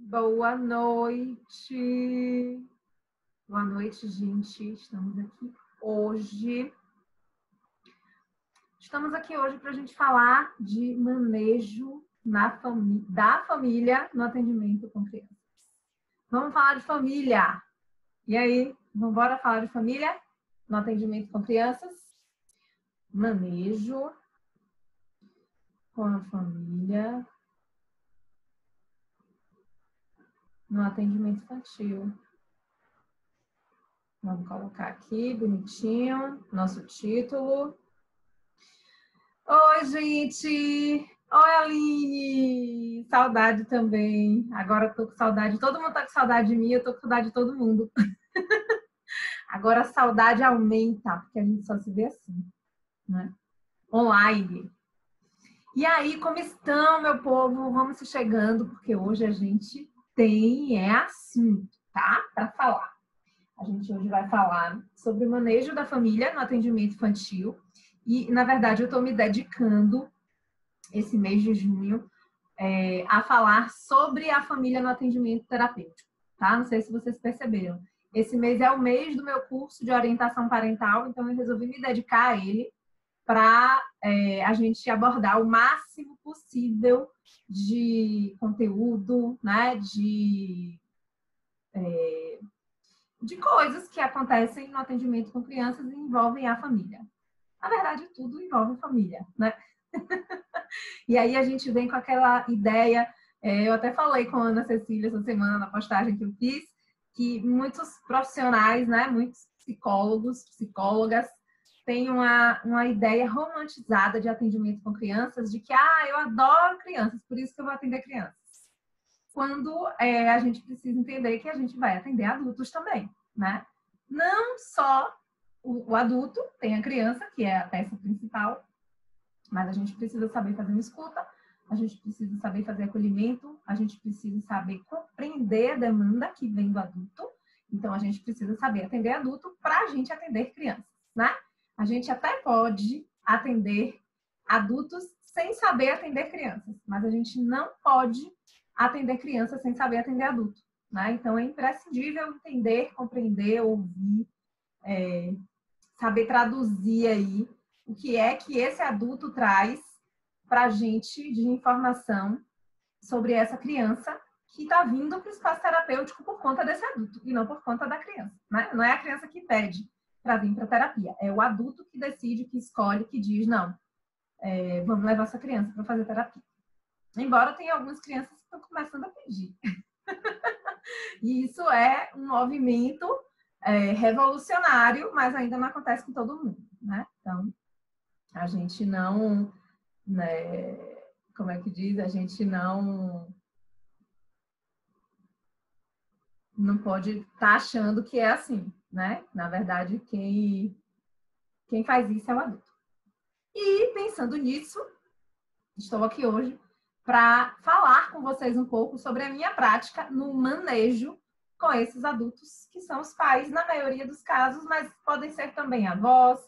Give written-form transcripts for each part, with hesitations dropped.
Boa noite. Boa noite, gente. Estamos aqui hoje para a gente falar de manejo da família no atendimento com crianças. Vamos falar de família. E aí, vamos embora falar de família no atendimento com crianças? Manejo com a família no atendimento infantil. Vamos colocar aqui, bonitinho, nosso título. Oi, gente! Oi, Aline! Saudade também. Agora eu tô com saudade. Todo mundo tá com saudade de mim, eu tô com saudade de todo mundo. Agora a saudade aumenta, porque a gente só se vê assim, né? Online. E aí, como estão, meu povo? Vamos se chegando, porque hoje a gente tem assunto, tá? Para falar. A gente hoje vai falar sobre o manejo da família no atendimento infantil. E, na verdade, eu estou me dedicando, esse mês de junho, a falar sobre a família no atendimento terapêutico, tá? Não sei se vocês perceberam. Esse mês é o mês do meu curso de orientação parental, então eu resolvi me dedicar a ele para a gente abordar o máximo possível de conteúdo, né? De coisas que acontecem no atendimento com crianças e envolvem a família. Na verdade, tudo envolve família, né? E aí a gente vem com aquela ideia, eu até falei com a Ana Cecília essa semana na postagem que eu fiz, que muitos profissionais, né, muitos psicólogos, psicólogas, têm uma ideia romantizada de atendimento com crianças, de que, eu adoro crianças, por isso que eu vou atender crianças. Quando a gente precisa entender que a gente vai atender adultos também, né? Não só o adulto, tem a criança, que é a peça principal, mas a gente precisa saber fazer uma escuta, a gente precisa saber fazer acolhimento, a gente precisa saber compreender a demanda que vem do adulto, então a gente precisa saber atender adulto para a gente atender crianças, né? A gente até pode atender adultos sem saber atender crianças, mas a gente não pode atender crianças sem saber atender adulto, né? Então é imprescindível entender, compreender, ouvir, saber traduzir aí o que é que esse adulto traz para a gente de informação sobre essa criança que está vindo para o espaço terapêutico por conta desse adulto e não por conta da criança, né? Não é a criança que pede para vir para a terapia, é o adulto que decide, que escolhe, que diz, não, vamos levar essa criança para fazer terapia. Embora tenha algumas crianças que estão começando a pedir. E isso é um movimento revolucionário, mas ainda não acontece com todo mundo, né? Então, a gente não, né, como é que diz? A gente não pode estar achando que é assim, né? Na verdade, quem faz isso é o adulto. E pensando nisso, estou aqui hoje para falar com vocês um pouco sobre a minha prática no manejo com esses adultos que são os pais, na maioria dos casos, mas podem ser também avós,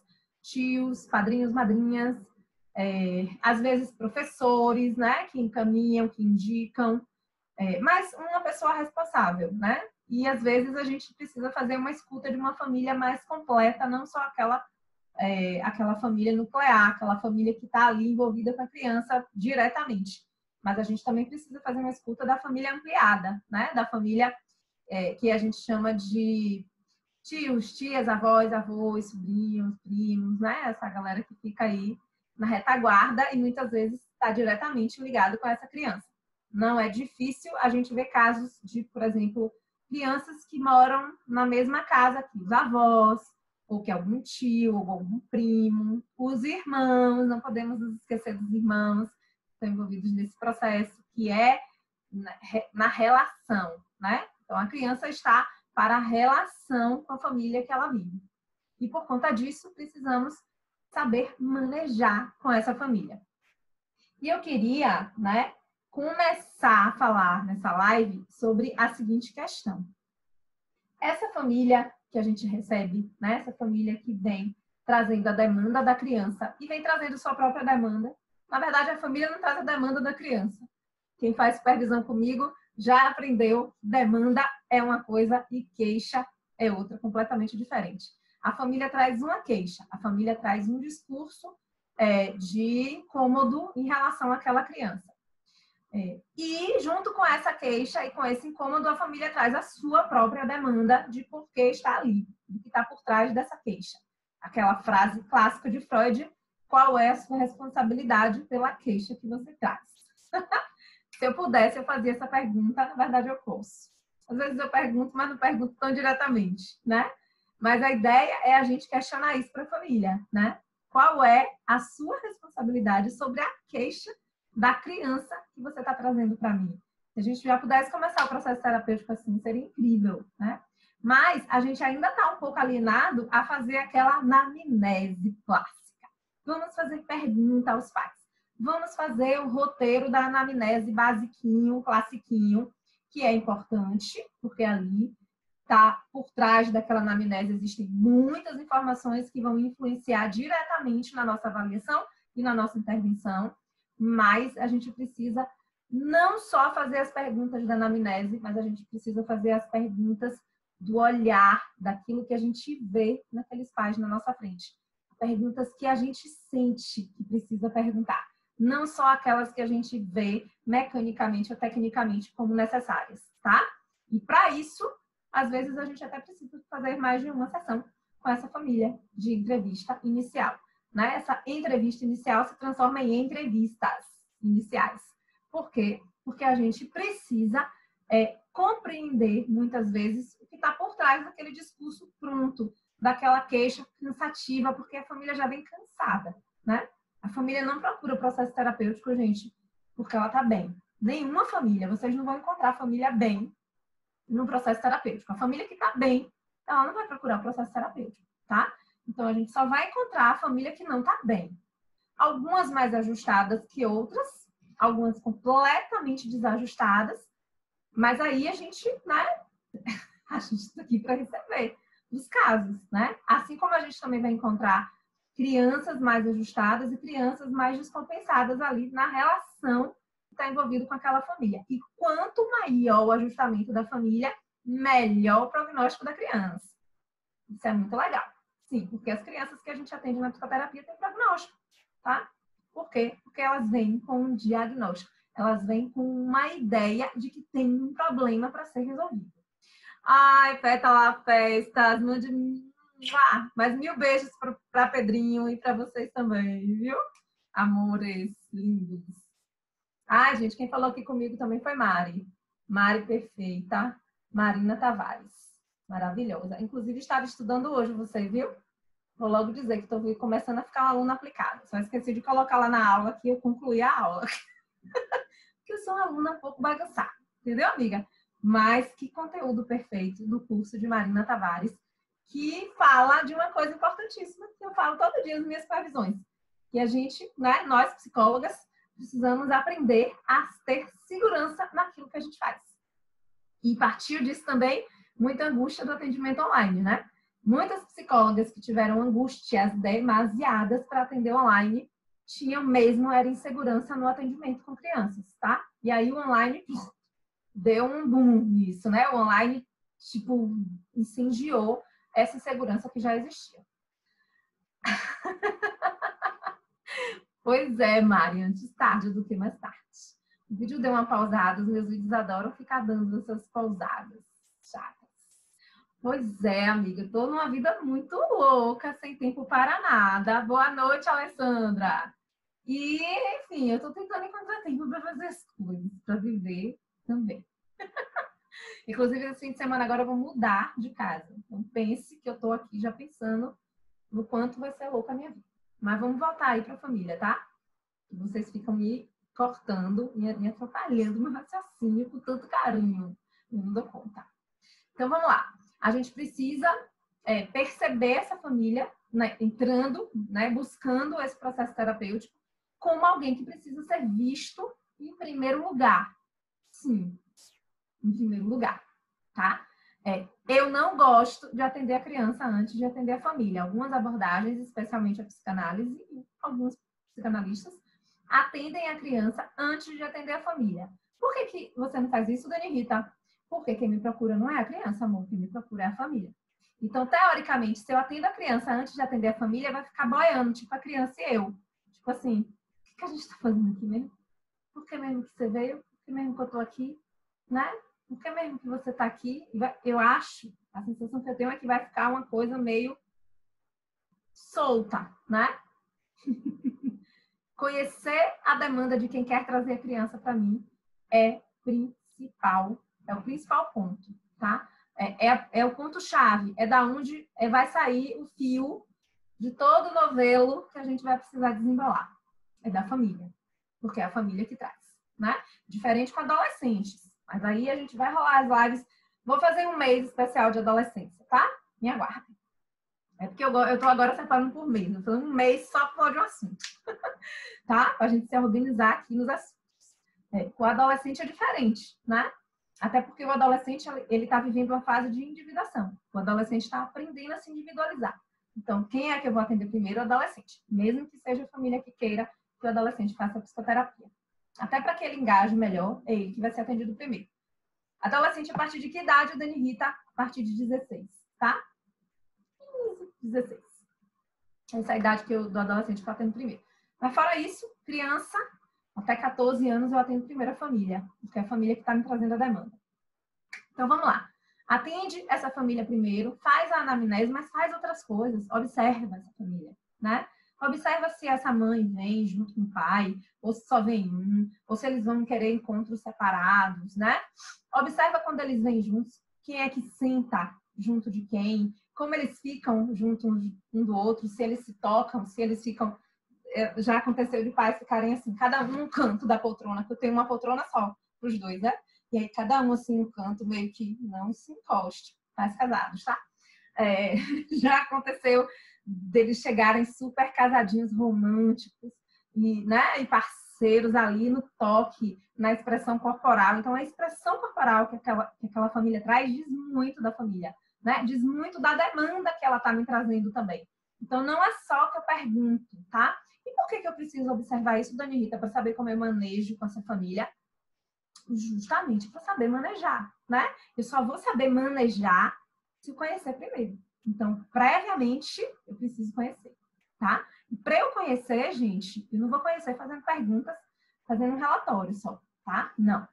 tios, padrinhos, madrinhas, às vezes professores, né, que encaminham, que indicam, mas uma pessoa responsável, né? E às vezes a gente precisa fazer uma escuta de uma família mais completa, não só aquela família nuclear, aquela família que está ali envolvida com a criança diretamente. Mas a gente também precisa fazer uma escuta da família ampliada, né? Da família que a gente chama de tios, tias, avós, sobrinhos, primos, né? Essa galera que fica aí na retaguarda e muitas vezes está diretamente ligado com essa criança. Não é difícil a gente ver casos de, por exemplo, crianças que moram na mesma casa que os avós, ou que algum tio, ou algum primo, os irmãos, não podemos nos esquecer dos irmãos que estão envolvidos nesse processo, que é na relação, né? Então, a criança está para a relação com a família que ela vive. E, por conta disso, precisamos saber manejar com essa família. E eu queria, né, começar a falar nessa live sobre a seguinte questão. Essa família que a gente recebe, né, essa família que vem trazendo a demanda da criança e vem trazendo sua própria demanda. Na verdade, a família não traz a demanda da criança. Quem faz supervisão comigo já aprendeu, demanda é uma coisa e queixa é outra, completamente diferente. A família traz uma queixa, a família traz um discurso de incômodo em relação àquela criança. E junto com essa queixa e com esse incômodo, a família traz a sua própria demanda de por que está ali, do que está por trás dessa queixa. Aquela frase clássica de Freud, qual é a sua responsabilidade pela queixa que você traz? Se eu pudesse, eu fazia essa pergunta, na verdade eu posso. Às vezes eu pergunto, mas não pergunto tão diretamente, né? Mas a ideia é a gente questionar isso para a família, né? Qual é a sua responsabilidade sobre a queixa da criança que você está trazendo para mim? Se a gente já pudesse começar o processo terapêutico assim, seria incrível, né? Mas a gente ainda está um pouco alienado a fazer aquela anamnese clássica. Vamos fazer pergunta aos pais. Vamos fazer o roteiro da anamnese basiquinho, classiquinho, que é importante, porque ali tá por trás daquela anamnese existem muitas informações que vão influenciar diretamente na nossa avaliação e na nossa intervenção, mas a gente precisa não só fazer as perguntas da anamnese, mas a gente precisa fazer as perguntas do olhar, daquilo que a gente vê naqueles pais na nossa frente. Perguntas que a gente sente que precisa perguntar. Não só aquelas que a gente vê mecanicamente ou tecnicamente como necessárias, tá? E para isso, às vezes a gente até precisa fazer mais de uma sessão com essa família de entrevista inicial, né? Essa entrevista inicial se transforma em entrevistas iniciais. Por quê? Porque a gente precisa compreender, muitas vezes, o que está por trás daquele discurso pronto, daquela queixa cansativa, porque a família já vem cansada, né? A família não procura o processo terapêutico, gente, porque ela está bem. Nenhuma família, vocês não vão encontrar a família bem no processo terapêutico. A família que está bem, ela não vai procurar o processo terapêutico, tá? Então, a gente só vai encontrar a família que não está bem. Algumas mais ajustadas que outras, algumas completamente desajustadas, mas aí a gente, né? A gente está aqui para receber os casos, né? Assim como a gente também vai encontrar crianças mais ajustadas e crianças mais descompensadas ali na relação que está envolvida com aquela família. E quanto maior o ajustamento da família, melhor o prognóstico da criança. Isso é muito legal. Sim, porque as crianças que a gente atende na psicoterapia têm prognóstico, tá? Por quê? Porque elas vêm com um diagnóstico. Elas vêm com uma ideia de que tem um problema para ser resolvido. Ai, Pétala Festas, mas 1000 beijos para Pedrinho e para vocês também, viu? Amores lindos. Ai, gente, quem falou aqui comigo também foi Mari. Mari perfeita. Marina Tavares. Maravilhosa. Inclusive, estava estudando hoje, você viu? Vou logo dizer que estou começando a ficar uma aluna aplicada. Só esqueci de colocar lá na aula que eu concluí a aula. Porque eu sou uma aluna um pouco bagunçada. Entendeu, amiga? Mas que conteúdo perfeito do curso de Marina Tavares, que fala de uma coisa importantíssima que eu falo todo dia nas minhas supervisões. Que a gente, né, nós psicólogas, precisamos aprender a ter segurança naquilo que a gente faz. E partiu disso também muita angústia do atendimento online, né? Muitas psicólogas que tiveram angústias demasiadas para atender online tinham mesmo era insegurança no atendimento com crianças, tá? E aí o online deu um boom nisso, né? O online, tipo, incendiou essa insegurança que já existia. Pois é, Mari, antes tarde do que mais tarde. O vídeo deu uma pausada, os meus vídeos adoram ficar dando essas pausadas chatas. Pois é, amiga, eu tô numa vida muito louca, sem tempo para nada. Boa noite, Alessandra. E, enfim, eu tô tentando encontrar tempo para fazer as coisas, para viver também. Inclusive, esse fim de semana agora eu vou mudar de casa. Então, pense que eu tô aqui já pensando no quanto vai ser louca a minha vida. Mas vamos voltar aí para a família, tá? Vocês ficam me cortando, me atrapalhando meu raciocínio com tanto carinho. Eu não dou conta. Então, vamos lá. A gente precisa perceber essa família, né, entrando, né, buscando esse processo terapêutico como alguém que precisa ser visto em primeiro lugar. Sim, em primeiro lugar, tá? Eu não gosto de atender a criança antes de atender a família. Algumas abordagens, especialmente a psicanálise, e alguns psicanalistas, atendem a criança antes de atender a família. Por que você não faz isso, Dani Rita? Porque quem me procura não é a criança, amor. Quem me procura é a família. Então, teoricamente, se eu atendo a criança antes de atender a família, vai ficar boiando, tipo a criança e eu. Tipo assim, o que a gente está fazendo aqui mesmo? Por que mesmo que você veio? Por que mesmo que eu estou aqui? Né? Por que mesmo que você está aqui? Eu acho, a sensação que eu tenho é que vai ficar uma coisa meio solta, né? Conhecer a demanda de quem quer trazer a criança para mim é o principal ponto, tá? É o ponto-chave, é da onde vai sair o fio de todo novelo que a gente vai precisar desembolar. É da família, porque é a família que traz, né? Diferente com adolescentes, mas aí a gente vai rolar as lives. Vou fazer um mês especial de adolescência, tá? Me aguardem. É porque eu tô agora separando por mês, eu tô um mês só por um assunto, tá? Pra gente se organizar aqui nos assuntos. O adolescente é diferente, né? Até porque o adolescente, ele tá vivendo uma fase de individuação. O adolescente está aprendendo a se individualizar. Então, quem é que eu vou atender primeiro? O adolescente. Mesmo que seja a família que queira que o adolescente faça psicoterapia. Até para que ele engaje melhor, é ele que vai ser atendido primeiro. Adolescente, a partir de que idade, Dani Rita? A partir de 16, tá? 16. Essa é a idade do adolescente que eu atendo primeiro. Mas fora isso, criança, até 14 anos eu atendo primeiro a família, porque é a família que está me trazendo a demanda. Então, vamos lá. Atende essa família primeiro, faz a anamnese, mas faz outras coisas. Observa essa família, né? Observa se essa mãe vem junto com o pai, ou se só vem um, ou se eles vão querer encontros separados, né? Observa quando eles vêm juntos, quem é que senta junto de quem, como eles ficam junto um do outro, se eles se tocam, se eles ficam... Já aconteceu de pais ficarem assim, cada um no canto da poltrona, que eu tenho uma poltrona só para os dois, né? E aí cada um assim no canto, meio que não se encoste, pais casados, tá? Já aconteceu deles chegarem super casadinhos românticos e, né, e parceiros ali no toque, na expressão corporal. Então, a expressão corporal que aquela família traz diz muito da família, né? Diz muito da demanda que ela está me trazendo também. Então, não é só que eu pergunto, tá? E por que eu preciso observar isso, Dani Rita, para saber como eu manejo com essa família? Justamente para saber manejar, né? Eu só vou saber manejar se conhecer primeiro. Então, previamente, eu preciso conhecer, tá? E para eu conhecer, gente, eu não vou conhecer fazendo perguntas, fazendo um relatório só, tá? Não.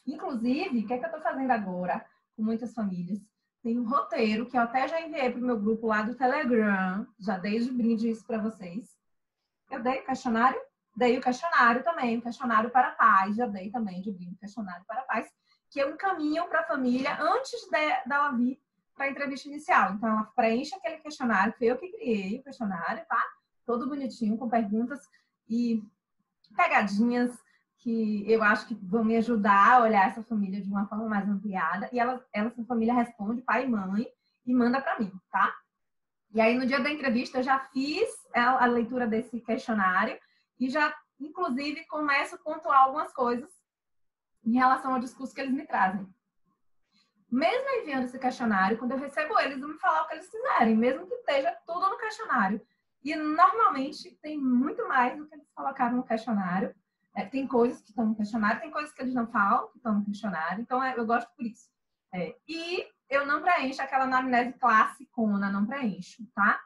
Inclusive, o que é que eu estou fazendo agora com muitas famílias? Tem um roteiro que eu até já enviei para o meu grupo lá do Telegram, já dei de brinde isso para vocês. Eu dei o questionário? Dei o questionário também, o questionário para pais, já dei também de brinde, questionário para pais, que é um caminho para a família antes dela vir para a entrevista inicial. Então, ela preenche aquele questionário, foi eu que criei o questionário, tá? Todo bonitinho, com perguntas e pegadinhas que eu acho que vão me ajudar a olhar essa família de uma forma mais ampliada. E essa família responde, pai e mãe, e manda para mim, tá? E aí, no dia da entrevista, eu já fiz a leitura desse questionário e já, inclusive, começo a pontuar algumas coisas em relação ao discurso que eles me trazem. Mesmo enviando esse questionário, quando eu recebo eles, vão me falar o que eles quiserem, mesmo que esteja tudo no questionário. E, normalmente, tem muito mais do que eles colocaram no questionário. Tem coisas que estão no questionário, tem coisas que eles não falam que estão no questionário. Então, eu gosto por isso. E eu não preencho aquela anamnese classicona, não preencho, tá?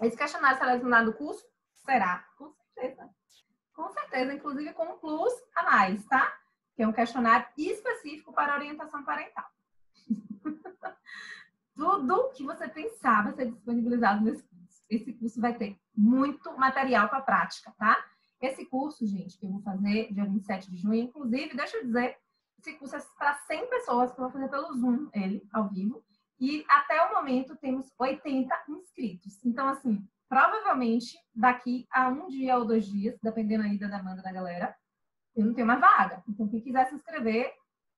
Esse questionário será mandado do curso? Será, com certeza. Com certeza, inclusive com um plus a mais, tá? Que é um questionário específico para orientação parental. Tudo que você pensar vai ser disponibilizado nesse curso. Esse curso vai ter muito material para prática, tá? Esse curso, gente, que eu vou fazer dia 27 de junho, inclusive, deixa eu dizer, esse curso é para 100 pessoas, que eu vou fazer pelo Zoom, ele, ao vivo. E até o momento temos 80 inscritos. Então, assim, provavelmente daqui a um dia ou 2 dias, dependendo aí da demanda da galera, eu não tenho mais vaga. Então, quem quiser se inscrever,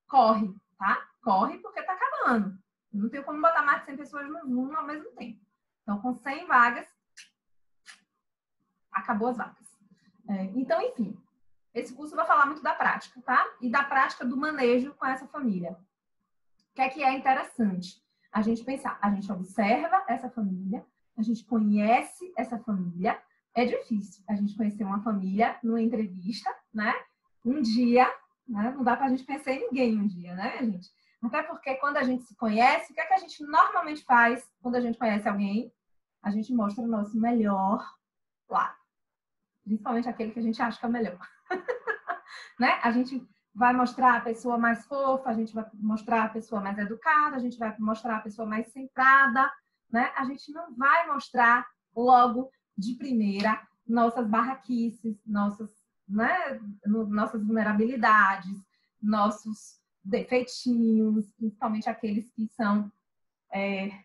corre, tá? Corre porque tá acabando. Eu não tenho como botar mais de 100 pessoas no Zoom ao mesmo tempo. Então, com 100 vagas, acabou as vagas. Então, enfim, esse curso vai falar muito da prática, tá? E da prática do manejo com essa família. O que é interessante? A gente pensar, a gente observa essa família, a gente conhece essa família. É difícil a gente conhecer uma família numa entrevista, né? Um dia, né? Não dá para a gente pensar em ninguém um dia, né, gente? Até porque quando a gente se conhece, o que é que a gente normalmente faz quando a gente conhece alguém? A gente mostra o nosso melhor lado. Principalmente aquele que a gente acha que é o melhor. Né? A gente vai mostrar a pessoa mais fofa, a gente vai mostrar a pessoa mais educada, a gente vai mostrar a pessoa mais centrada, né? A gente não vai mostrar logo de primeira nossas barraquices, nossas vulnerabilidades, nossos defeitinhos, principalmente aqueles que são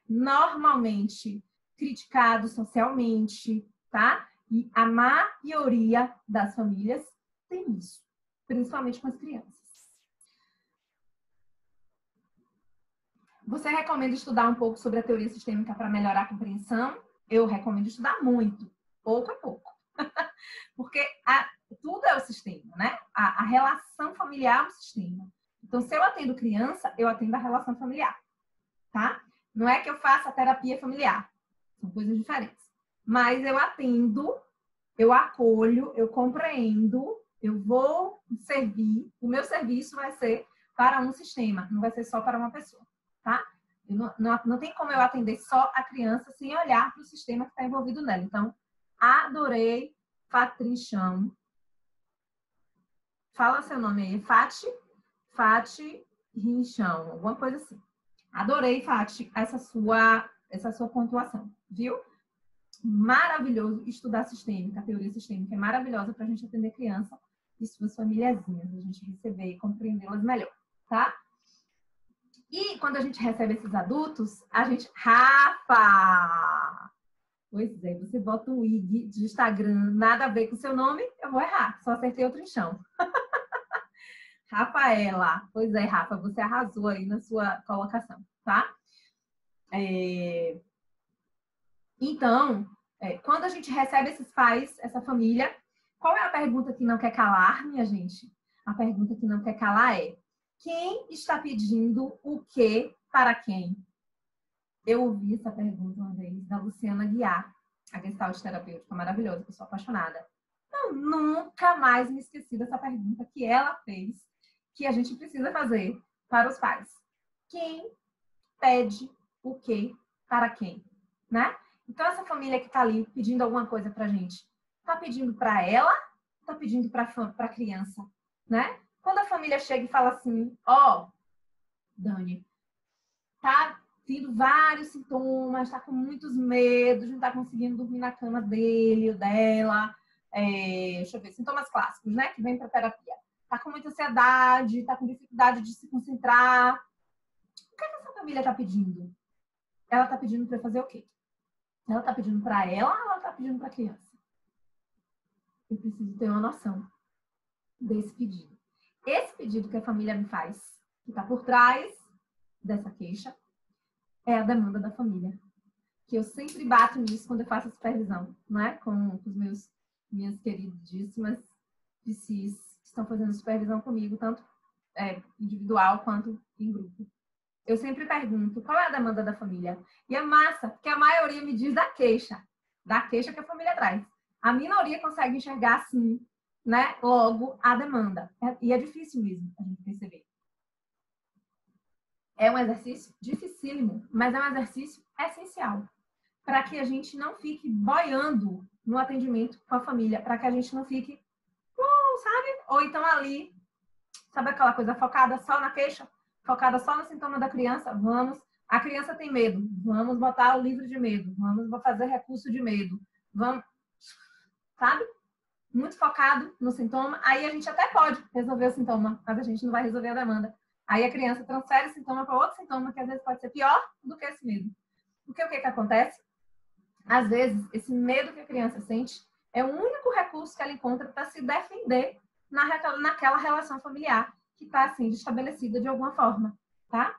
normalmente criticados socialmente, tá? E a maioria das famílias tem isso, principalmente com as crianças. Você recomenda estudar um pouco sobre a teoria sistêmica para melhorar a compreensão? Eu recomendo estudar muito, pouco a pouco. Porque tudo é o sistema, né? A relação familiar é um sistema. Então, se eu atendo criança, eu atendo a relação familiar, tá? Não é que eu faça terapia familiar. São coisas diferentes. Mas eu atendo, eu acolho, eu compreendo, eu vou servir. O meu serviço vai ser para um sistema, não vai ser só para uma pessoa, tá? Não tem como eu atender só a criança sem olhar para o sistema que está envolvido nela. Então, adorei Fatrichão. Fala seu nome aí. Fati Rinchão, alguma coisa assim. Adorei, Fati, essa sua pontuação, viu? Maravilhoso estudar sistêmica, a teoria sistêmica é maravilhosa para a gente atender criança e suas famíliazinhas, a gente receber e compreendê-las melhor, tá? E quando a gente recebe esses adultos, a gente... Rafa! Pois é, você bota um IG de Instagram, nada a ver com o seu nome, eu vou errar, só acertei o trinchão. Rafaela, pois é, Rafa, você arrasou aí na sua colocação, tá? Então, quando a gente recebe esses pais, essa família, qual é a pergunta que não quer calar, minha gente? A pergunta que não quer calar é: quem está pedindo o quê para quem? Eu ouvi essa pergunta uma vez da Luciana Guiar, a Gestalt terapêutica maravilhosa, que eu sou apaixonada. Eu nunca mais me esqueci dessa pergunta que ela fez, que a gente precisa fazer para os pais. Quem pede o quê para quem? Né? Então, essa família que está ali pedindo alguma coisa para a gente, está pedindo para ela, está pedindo para a criança, né? Quando a família chega e fala assim, ó, Dani, tá tendo vários sintomas, tá com muitos medos, não tá conseguindo dormir na cama dele ou dela, deixa eu ver, sintomas clássicos, né, que vem para terapia. Tá com muita ansiedade, tá com dificuldade de se concentrar. O que é que essa família tá pedindo? Ela tá pedindo para fazer o quê? Ela tá pedindo para ela ou ela tá pedindo para a criança? Eu preciso ter uma noção desse pedido. Esse pedido que a família me faz, que está por trás dessa queixa, é a demanda da família. Que eu sempre bato nisso quando eu faço a supervisão, né? Com os minhas queridíssimas PCs que estão fazendo supervisão comigo, tanto individual quanto em grupo. Eu sempre pergunto, qual é a demanda da família? E é massa, porque a maioria me diz da queixa que a família traz. A minoria consegue enxergar, assim, né, logo a demanda. E é difícil mesmo a gente perceber. É um exercício dificílimo, mas é um exercício essencial para que a gente não fique boiando no atendimento com a família, para que a gente não fique, sabe? Ou então ali, sabe aquela coisa focada só na queixa? Focada só no sintoma da criança? A criança tem medo, vamos botar o livro de medo, vamos fazer recurso de medo, vamos, sabe? Muito focado no sintoma, aí a gente até pode resolver o sintoma, mas a gente não vai resolver a demanda. Aí a criança transfere o sintoma para outro sintoma, que às vezes pode ser pior do que esse medo. Porque o que acontece? Às vezes, esse medo que a criança sente é o único recurso que ela encontra para se defender naquela relação familiar que está assim, estabelecida de alguma forma, tá?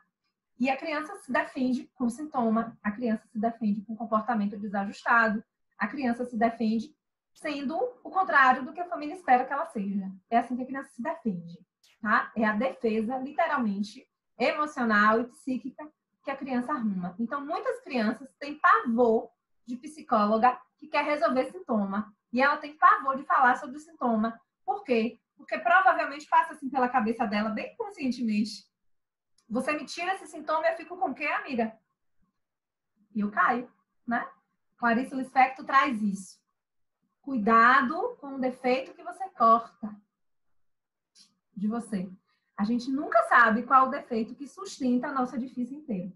E a criança se defende com sintoma, a criança se defende com comportamento desajustado, a criança se defende sendo o contrário do que a família espera que ela seja. É assim que a criança se defende, tá? É a defesa, literalmente, emocional e psíquica que a criança arruma. Então, muitas crianças têm pavor de psicóloga que quer resolver sintoma. E ela tem pavor de falar sobre o sintoma. Por quê? Porque provavelmente passa assim pela cabeça dela, bem conscientemente. Você me tira esse sintoma e eu fico com o quê, amiga? E eu caio, né? Clarice Lispector traz isso. Cuidado com o defeito que você corta de você. A gente nunca sabe qual o defeito que sustenta nosso edifício inteiro.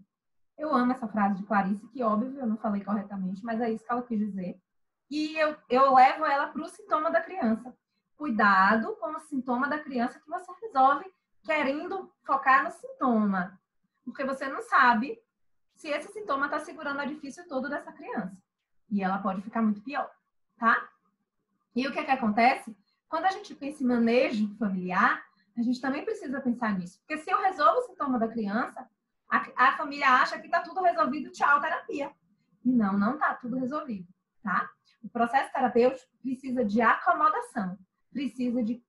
Eu amo essa frase de Clarice, que óbvio eu não falei corretamente, mas é isso que ela quis dizer. E eu levo ela para o sintoma da criança. Cuidado com o sintoma da criança que você resolve querendo focar no sintoma. Porque você não sabe se esse sintoma está segurando o edifício todo dessa criança. E ela pode ficar muito pior, tá? E o que acontece? Quando a gente pensa em manejo familiar, a gente também precisa pensar nisso. Porque se eu resolvo o sintoma da criança, a família acha que está tudo resolvido, tchau, terapia. E não está tudo resolvido, tá? O processo terapêutico precisa de acomodação. Precisa de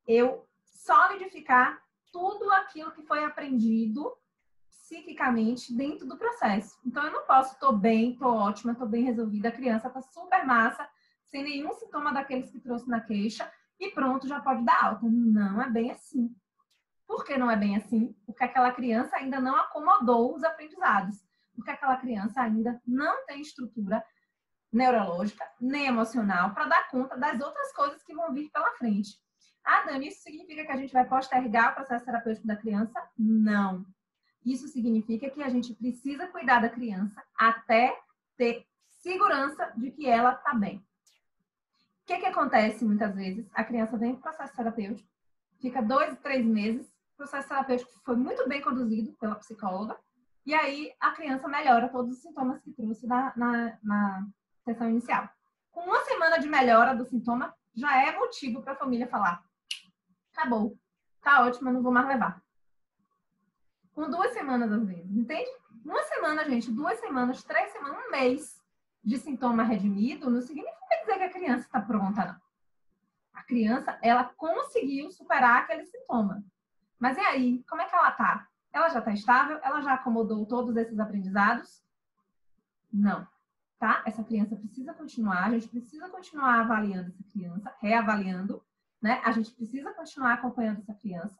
eu solidificar tudo aquilo que foi aprendido psiquicamente dentro do processo. Então, eu não posso, tô bem, tô ótima, tô bem resolvida, a criança tá super massa, sem nenhum sintoma daqueles que trouxe na queixa, e pronto, já pode dar alta. Não é bem assim. Por que não é bem assim? Porque aquela criança ainda não acomodou os aprendizados. Porque aquela criança ainda não tem estrutura neurológica, nem emocional, para dar conta das outras coisas que vão vir pela frente. Ah, Dani, isso significa que a gente vai postergar o processo terapêutico da criança? Não. Isso significa que a gente precisa cuidar da criança até ter segurança de que ela está bem. O que acontece muitas vezes? A criança vem para o processo terapêutico, fica 2, 3 meses, o processo terapêutico foi muito bem conduzido pela psicóloga, e aí a criança melhora todos os sintomas que trouxe na sessão inicial. Com 1 semana de melhora do sintoma, já é motivo para a família falar: acabou, tá ótimo, eu não vou mais levar. Com 2 semanas, às vezes, entende? 1 semana, gente, 2 semanas, 3 semanas, 1 mês de sintoma redimido não significa dizer que a criança está pronta, não. A criança, ela conseguiu superar aquele sintoma. Mas e aí? Como é que ela tá? Ela já está estável? Ela já acomodou todos esses aprendizados? Não. Tá? Essa criança precisa continuar, a gente precisa continuar avaliando essa criança, reavaliando, né? A gente precisa continuar acompanhando essa criança,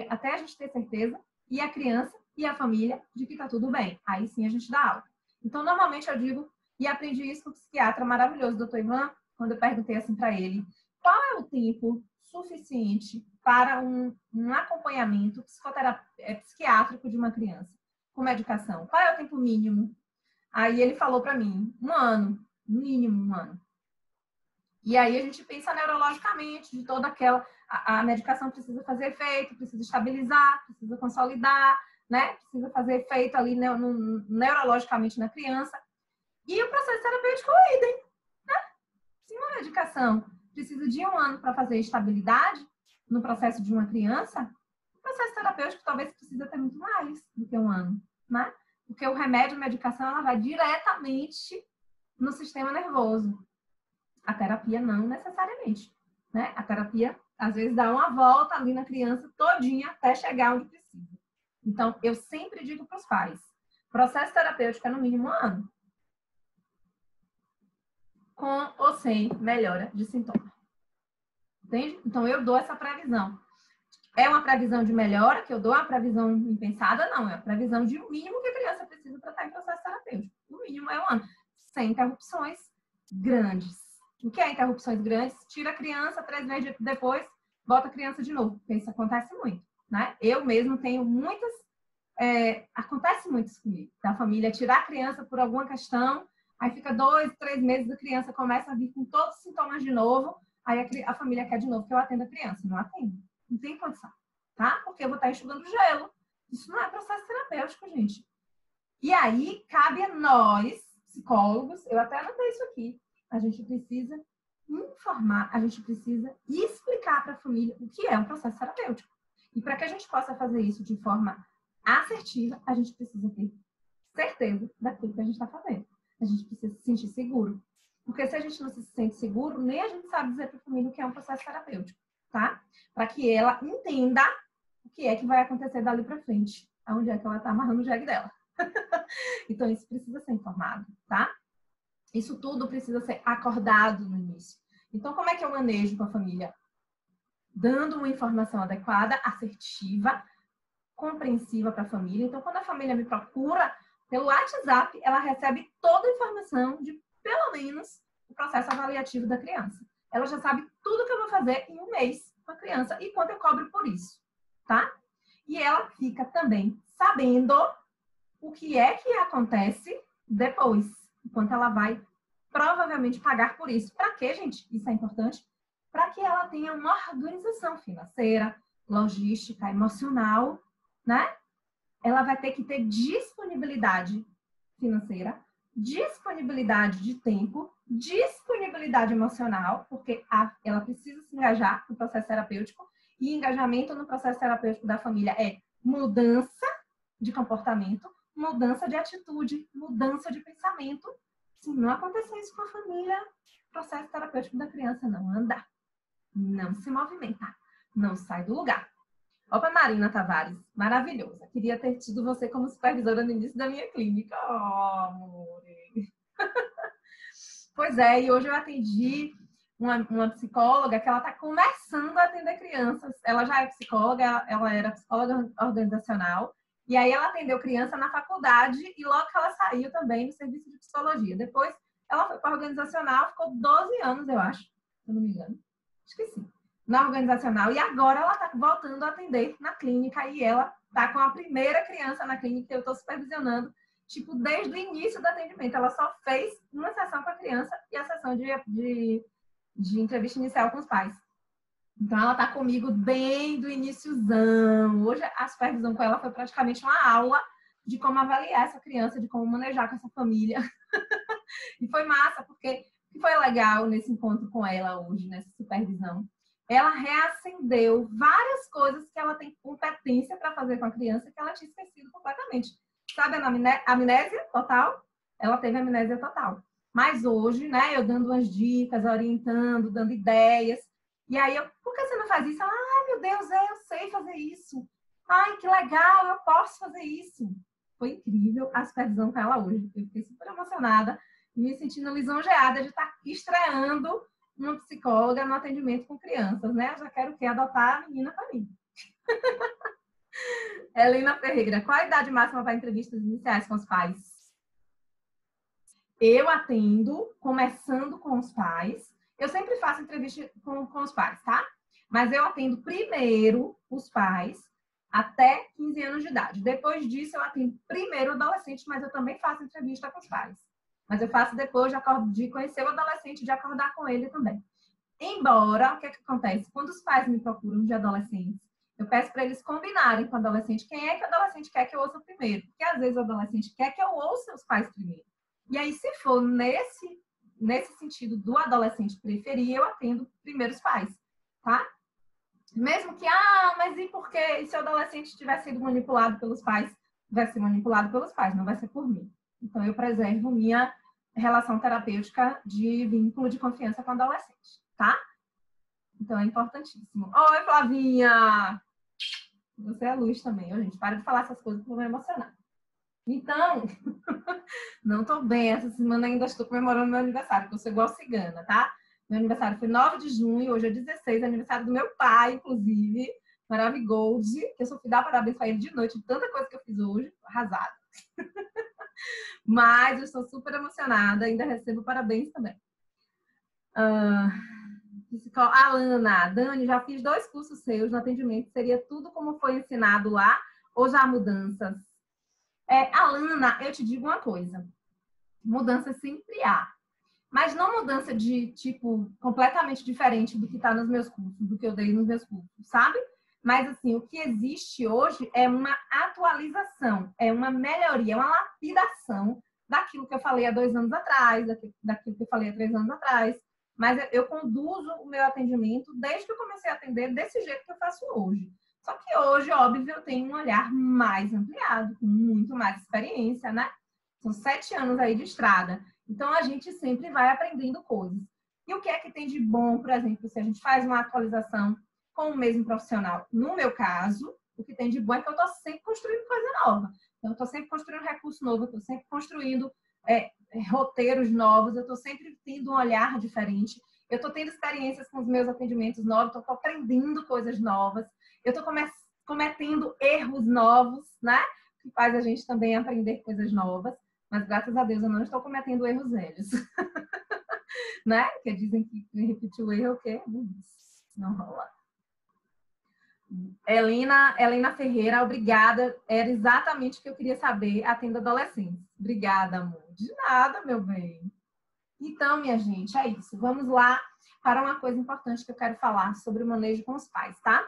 até a gente ter certeza, e a criança e a família, de que tá tudo bem. Aí sim a gente dá aula. Então, normalmente eu digo, e aprendi isso com o psiquiatra maravilhoso, doutor Ivan, quando eu perguntei assim para ele, qual é o tempo suficiente para um acompanhamento psiquiátrico de uma criança com medicação? Qual é o tempo mínimo? Aí ele falou para mim, 1 ano, mínimo 1 ano. E aí a gente pensa neurologicamente, de toda aquela... A medicação precisa fazer efeito, precisa estabilizar, precisa consolidar, né? Precisa fazer efeito ali neurologicamente na criança. E o processo terapêutico é idem, né? Se uma medicação precisa de 1 ano para fazer estabilidade no processo de uma criança, o processo terapêutico talvez precisa ter muito mais do que 1 ano, né? Porque o remédio, a medicação, ela vai diretamente no sistema nervoso. A terapia não necessariamente, né? A terapia, às vezes, dá uma volta ali na criança todinha até chegar onde precisa. Então, eu sempre digo para os pais, processo terapêutico é no mínimo 1 ano. Com ou sem melhora de sintoma. Entende? Então, eu dou essa previsão. É uma previsão de melhora, que eu dou uma previsão impensada? Não, é a previsão de o mínimo que a criança precisa para estar em processo terapêutico. O mínimo é 1 ano, sem interrupções grandes. O que é interrupções grandes? Tira a criança, 3 meses depois, bota a criança de novo. Porque isso acontece muito, né? Eu mesmo tenho muitas... acontece muito isso comigo. Da família tirar a criança por alguma questão, aí fica 2, 3 meses, a criança começa a vir com todos os sintomas de novo, aí a família quer de novo que eu atenda a criança. Não atendo. Não tem condição, tá? Porque eu vou estar enxugando gelo. Isso não é processo terapêutico, gente. E aí, cabe a nós, psicólogos, eu até anotei isso aqui, a gente precisa informar, a gente precisa explicar para a família o que é um processo terapêutico. E para que a gente possa fazer isso de forma assertiva, a gente precisa ter certeza daquilo que a gente está fazendo. A gente precisa se sentir seguro. Porque se a gente não se sente seguro, nem a gente sabe dizer para a família o que é um processo terapêutico, tá? Para que ela entenda o que é que vai acontecer dali para frente, aonde é que ela está amarrando o jegue dela. Então, isso precisa ser informado, tá? Isso tudo precisa ser acordado no início. Então, como é que eu manejo com a família? dando uma informação adequada, assertiva, compreensiva para a família. Então, quando a família me procura pelo WhatsApp, ela recebe toda a informação de, pelo menos, o processo avaliativo da criança. Ela já sabe tudo que eu vou fazer em um mês com a criança e quanto eu cobro por isso, tá? E ela fica também sabendo o que é que acontece depois, enquanto ela vai provavelmente pagar por isso. Para quê, gente? Isso é importante. Para que ela tenha uma organização financeira, logística, emocional, né? Ela vai ter que ter disponibilidade financeira, disponibilidade de tempo, disponibilidade emocional, porque ela precisa se engajar no processo terapêutico, e engajamento no processo terapêutico da família é mudança de comportamento, mudança de atitude, mudança de pensamento. Se não acontecer isso com a família, o processo terapêutico da criança não anda, não se movimenta, não sai do lugar. Opa, Marina Tavares, maravilhosa. Queria ter tido você como supervisora no início da minha clínica. Oh, amor. Pois é, e hoje eu atendi uma psicóloga que ela está começando a atender crianças. Ela já é psicóloga, ela era psicóloga organizacional. E aí ela atendeu criança na faculdade e logo que ela saiu também no serviço de psicologia. Depois ela foi para a organizacional, ficou 12 anos, eu acho, se eu não me engano. Acho que sim. Na organizacional. E agora ela está voltando a atender na clínica e ela está com a primeira criança na clínica que eu estou supervisionando, tipo, desde o início do atendimento. Ela só fez uma sessão com a criança e a sessão de entrevista inicial com os pais. Então, ela está comigo bem do iníciozão. Hoje, a supervisão com ela foi praticamente uma aula de como avaliar essa criança, de como manejar com essa família. E foi massa, porque foi legal nesse encontro com ela hoje, nessa supervisão. Ela reacendeu várias coisas que ela tem competência para fazer com a criança que ela tinha esquecido completamente. Sabe a amnésia total? Ela teve amnésia total. Mas hoje, né, eu dando umas dicas, orientando, dando ideias. E aí, por que você não faz isso? Ela, ai, meu Deus, eu sei fazer isso. Ai, que legal, eu posso fazer isso. Foi incrível a supervisão com ela hoje. Eu fiquei super emocionada e me sentindo lisonjeada de estar estreando uma psicóloga no atendimento com crianças, né? Eu já quero o quê? Adotar a menina para mim. Helena Ferreira, qual a idade máxima para entrevistas iniciais com os pais? Eu atendo começando com os pais. Eu sempre faço entrevista com os pais, tá? Mas eu atendo primeiro os pais até 15 anos de idade. Depois disso, eu atendo primeiro o adolescente, mas eu também faço entrevista com os pais. Mas eu faço depois de conhecer o adolescente, de acordar com ele também. Embora, o que acontece? Quando os pais me procuram de adolescentes, eu peço para eles combinarem com o adolescente quem é que o adolescente quer que eu ouça primeiro. Porque às vezes o adolescente quer que eu ouça os pais primeiro. E aí, se for nesse sentido do adolescente preferir, eu atendo primeiro os pais, tá? Mesmo que, mas e por quê? E se o adolescente tiver sido manipulado pelos pais? Vai ser manipulado pelos pais, não vai ser por mim. Então, eu preservo minha relação terapêutica de vínculo de confiança com o adolescente, tá? Então, é importantíssimo. Oi, Flavinha! Você é luz também, gente. Para de falar essas coisas que eu vou me emocionar. Então, não tô bem. Essa semana ainda estou comemorando meu aniversário, porque eu sou igual cigana, tá? Meu aniversário foi 9 de junho, hoje é 16, aniversário do meu pai, inclusive, Maravigold, que eu só fui dar parabéns para ele de noite, de tanta coisa que eu fiz hoje, arrasada. Mas eu estou super emocionada, ainda recebo parabéns também. Alana, Dani, já fiz 2 cursos seus no atendimento, seria tudo como foi ensinado lá ou já há mudanças? Alana, eu te digo uma coisa, mudança sempre há, mas não mudança de tipo completamente diferente do que está nos meus cursos, do que eu dei nos meus cursos, sabe? Mas assim, o que existe hoje é uma atualização, é uma melhoria, é uma lapidação daquilo que eu falei há 2 anos atrás, daquilo que eu falei há 3 anos atrás. Mas eu conduzo o meu atendimento desde que eu comecei a atender desse jeito que eu faço hoje. Só que hoje, óbvio, eu tenho um olhar mais ampliado, com muito mais experiência, né? São 7 anos aí de estrada. Então, a gente sempre vai aprendendo coisas. E o que é que tem de bom, por exemplo, se a gente faz uma atualização com o mesmo profissional? No meu caso, o que tem de bom é que eu estou sempre construindo coisa nova. Então, eu estou sempre construindo recurso novo, eu estou sempre construindo roteiros novos, eu estou sempre tendo um olhar diferente. eu estou tendo experiências com os meus atendimentos novos, estou aprendendo coisas novas, eu estou cometendo erros novos, né? Que faz a gente também aprender coisas novas, mas graças a Deus eu não estou cometendo erros velhos, né? Que dizem que repetir o erro é o quê? Não rola. Helena Ferreira, obrigada. Era exatamente o que eu queria saber, atendo adolescentes. Obrigada, amor. De nada, meu bem. Então, minha gente, é isso. Vamos lá para uma coisa importante que eu quero falar sobre o manejo com os pais, tá?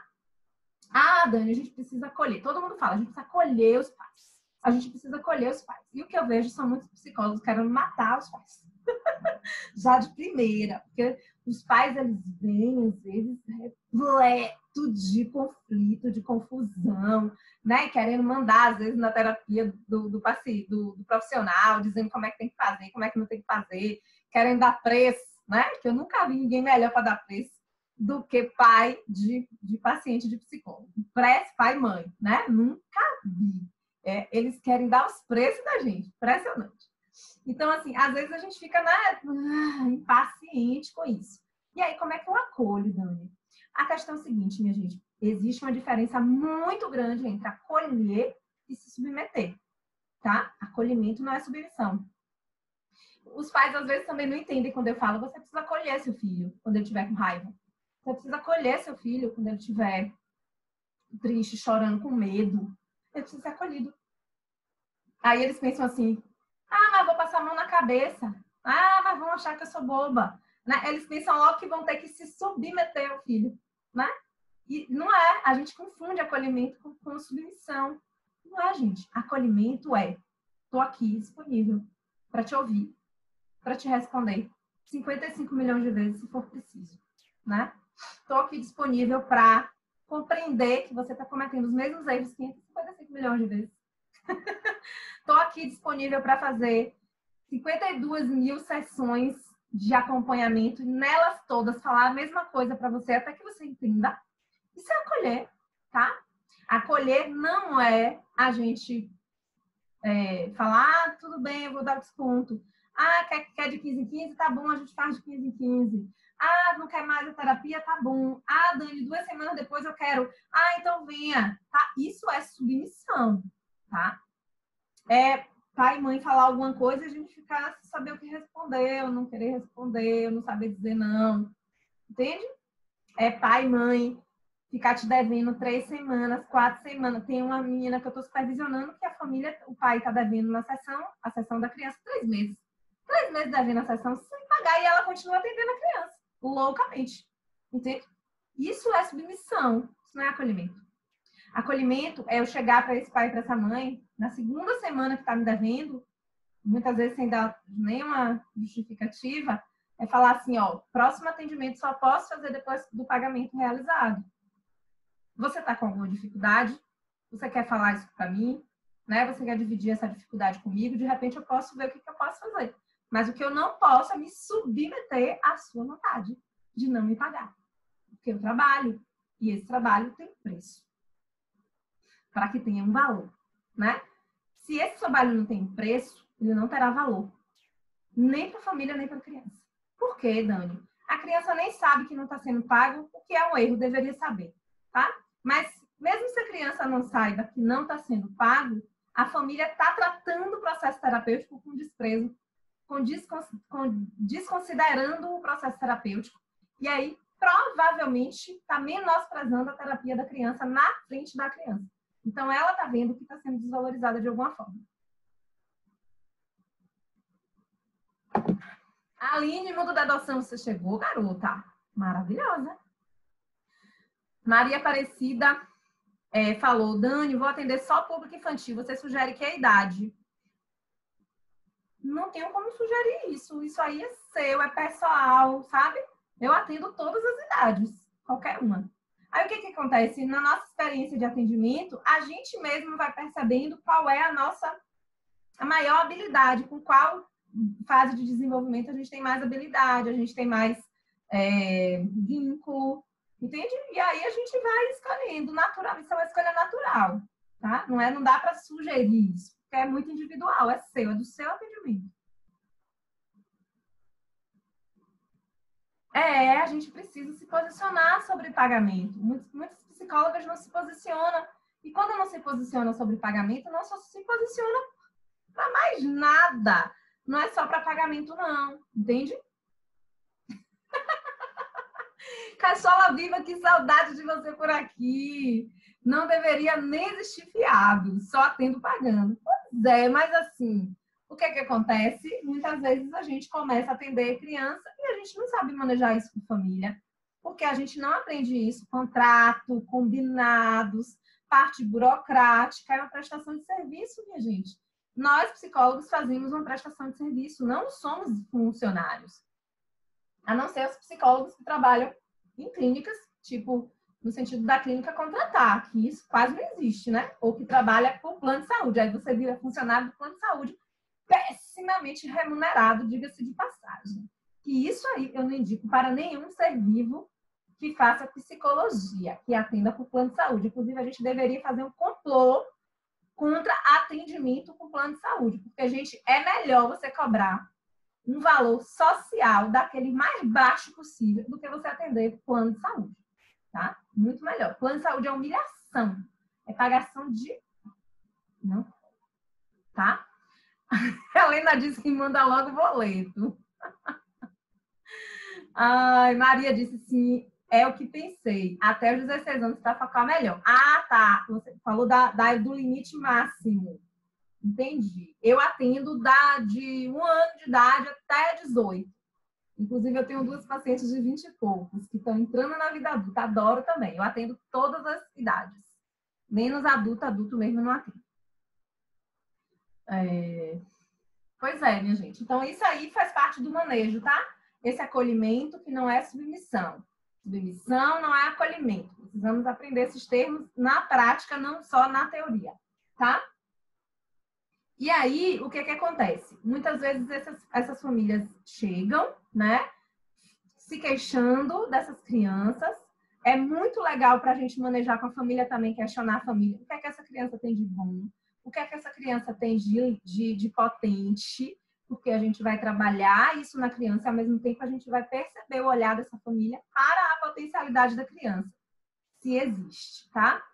Ah, Dani, a gente precisa acolher. Todo mundo fala, a gente precisa acolher os pais. A gente precisa acolher os pais. E o que eu vejo são muitos psicólogos querendo matar os pais. Já de primeira, porque os pais, eles vêm, às vezes, repleto de conflito, de confusão, né? Querendo mandar, às vezes, na terapia do profissional, dizendo como é que tem que fazer, como é que não tem que fazer, querendo dar preço, né? Que eu nunca vi ninguém melhor para dar preço do que pai de paciente de psicólogo. Pai e mãe, né? Nunca vi. Eles querem dar os preços da gente. Impressionante. Então, assim, às vezes a gente fica impaciente com isso. E aí, como é que eu acolho, Dani? A questão é a seguinte, minha gente. Existe uma diferença muito grande entre acolher e se submeter, tá? Acolhimento não é submissão. Os pais, às vezes, também não entendem quando eu falo, você precisa acolher seu filho quando ele estiver com raiva. Você precisa acolher seu filho quando ele estiver triste, chorando, com medo. Ele precisa ser acolhido. Aí eles pensam assim, mas vou passar a mão na cabeça. Mas vão achar que eu sou boba. Né? Eles pensam logo que vão ter que se submeter ao filho. Né? E não é. A gente confunde acolhimento com submissão. Não é, gente. Acolhimento é, estou aqui disponível para te ouvir, para te responder 55 milhões de vezes, se for preciso. Né? Estou aqui disponível para compreender que você está cometendo os mesmos erros 555 milhões de vezes. Estou aqui disponível para fazer 52 mil sessões de acompanhamento e nelas todas falar a mesma coisa para você até que você entenda. Isso é acolher, tá? Acolher não é a gente falar, tudo bem, eu vou dar desconto. Quer de 15 em 15? Tá bom, a gente faz de 15 em 15. Não quer mais a terapia? Tá bom. Dani, 2 semanas depois eu quero. Então venha. Tá? Isso é submissão, tá? Pai e mãe falar alguma coisa e a gente ficar sem saber o que responder, ou não querer responder, ou não saber dizer não. Entende? Pai e mãe ficar te devendo 3 semanas, 4 semanas. Tem uma menina que eu estou supervisionando que a família, o pai está devendo a sessão da criança 3 meses. 3 meses devendo a sessão sem pagar e ela continua atendendo a criança, loucamente. Entende? Isso é submissão, isso não é acolhimento. Acolhimento é eu chegar para esse pai e para essa mãe, na segunda semana que está me devendo, muitas vezes sem dar nenhuma justificativa, falar assim, próximo atendimento só posso fazer depois do pagamento realizado. Você está com alguma dificuldade? Você quer falar isso para mim? Né? Você quer dividir essa dificuldade comigo? De repente eu posso ver o que eu posso fazer. Mas o que eu não posso é me submeter à sua vontade de não me pagar. Porque eu trabalho e esse trabalho tem preço. Para que tenha um valor, né? Se esse trabalho não tem preço, ele não terá valor. Nem para a família, nem para a criança. Por quê, Dani? A criança nem sabe que não está sendo pago, o que é um erro, deveria saber, tá? Mas mesmo se a criança não saiba que não está sendo pago, a família está tratando o processo terapêutico com desprezo, desconsiderando o processo terapêutico. E aí, provavelmente, está menosprezando a terapia da criança na frente da criança. Então, ela está vendo que está sendo desvalorizada de alguma forma. Aline, mundo da adoção, você chegou, garota. Maravilhosa. Maria Aparecida falou, Dani, vou atender só público infantil. Você sugere que a idade? Não tenho como sugerir isso. Isso aí é seu, é pessoal, sabe? Eu atendo todas as idades, qualquer uma. Aí o que acontece? Na nossa experiência de atendimento, a gente mesmo vai percebendo qual é a maior habilidade, com qual fase de desenvolvimento a gente tem mais habilidade, a gente tem mais vínculo, entende? E aí a gente vai escolhendo natural, isso é uma escolha natural, tá? Não dá para sugerir isso, porque é muito individual, é seu, é do seu atendimento. A gente precisa se posicionar sobre pagamento. Muitas psicólogas não se posicionam. E quando não se posiciona sobre pagamento, não só se posiciona para mais nada. Não é só para pagamento, não. Entende? Cachola viva, que saudade de você por aqui. Não deveria nem existir fiado, só tendo pagando. Pois é, mas assim, o que é que acontece? Muitas vezes a gente começa a atender criança e a gente não sabe manejar isso com família, porque a gente não aprende isso, contrato, combinados, parte burocrática, é uma prestação de serviço, minha gente. Nós, psicólogos, fazemos uma prestação de serviço, não somos funcionários. A não ser os psicólogos que trabalham em clínicas, tipo, no sentido da clínica contratar, que isso quase não existe, né? Ou que trabalha com plano de saúde. Aí você vira funcionário do plano de saúde, pessimamente remunerado, diga-se de passagem. Que isso aí eu não indico para nenhum ser vivo que faça psicologia, que atenda por plano de saúde. Inclusive, a gente deveria fazer um complô contra atendimento com plano de saúde, porque, a gente, é melhor você cobrar um valor social daquele mais baixo possível do que você atender plano de saúde, tá? Muito melhor. Plano de saúde é humilhação, é pagação de... Não, tá? A Helena disse que manda logo o boleto. Ai, Maria disse sim, é o que pensei. Até os 16 anos para focar melhor. Ah, tá. Você falou do limite máximo. Entendi. Eu atendo de 1 ano de idade até 18. Inclusive, eu tenho 2 pacientes de 20 e poucos que estão entrando na vida adulta. Adoro também. Eu atendo todas as idades. Menos adulto mesmo eu não atendo. Pois é, minha gente. Então, isso aí faz parte do manejo, tá? Esse acolhimento que não é submissão. Submissão não é acolhimento. Precisamos aprender esses termos na prática, não só na teoria, tá? E aí, o que acontece? Muitas vezes essas famílias chegam, né, se queixando dessas crianças. É muito legal para a gente manejar com a família também, questionar a família. O que é que essa criança tem de bom? O que é que essa criança tem de potente? Porque a gente vai trabalhar isso na criança e, ao mesmo tempo, a gente vai perceber o olhar dessa família para a potencialidade da criança, se existe, tá?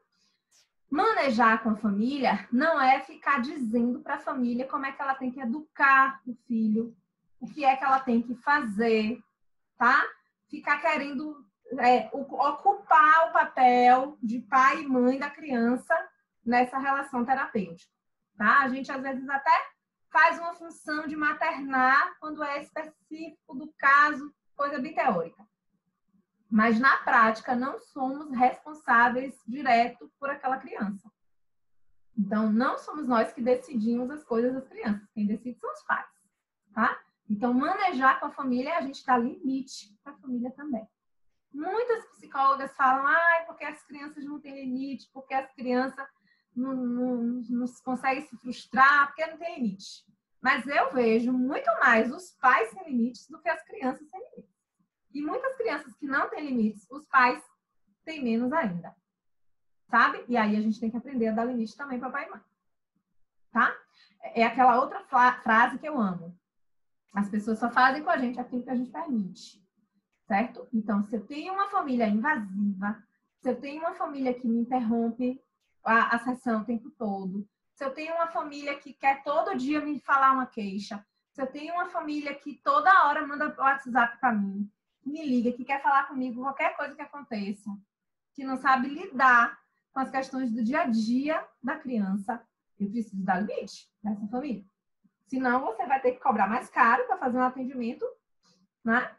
Manejar com a família não é ficar dizendo para a família como é que ela tem que educar o filho, o que é que ela tem que fazer, tá? Ficar querendo ocupar o papel de pai e mãe da criança nessa relação terapêutica, tá? A gente, às vezes, até faz uma função de maternar quando é específico do caso, coisa bem teórica. Mas, na prática, não somos responsáveis direto por aquela criança. Então, não somos nós que decidimos as coisas das crianças. Quem decide são os pais, tá? Então, manejar com a família, a gente dá limite para a família também. Muitas psicólogas falam, porque as crianças não têm limite, porque as crianças não conseguem se frustrar, porque não tem limite. Mas eu vejo muito mais os pais sem limites do que as crianças sem limites. E muitas crianças que não têm limites, os pais têm menos ainda. Sabe? E aí a gente tem que aprender a dar limite também para pai e mãe. Tá? É aquela outra frase que eu amo. As pessoas só fazem com a gente aquilo que a gente permite. Certo? Então, se eu tenho uma família invasiva, se eu tenho uma família que me interrompe a sessão o tempo todo, se eu tenho uma família que quer todo dia me falar uma queixa, se eu tenho uma família que toda hora manda WhatsApp para mim, me liga, que quer falar comigo qualquer coisa que aconteça, que não sabe lidar com as questões do dia a dia da criança, eu preciso dar limite nessa família. Senão, você vai ter que cobrar mais caro para fazer um atendimento, né?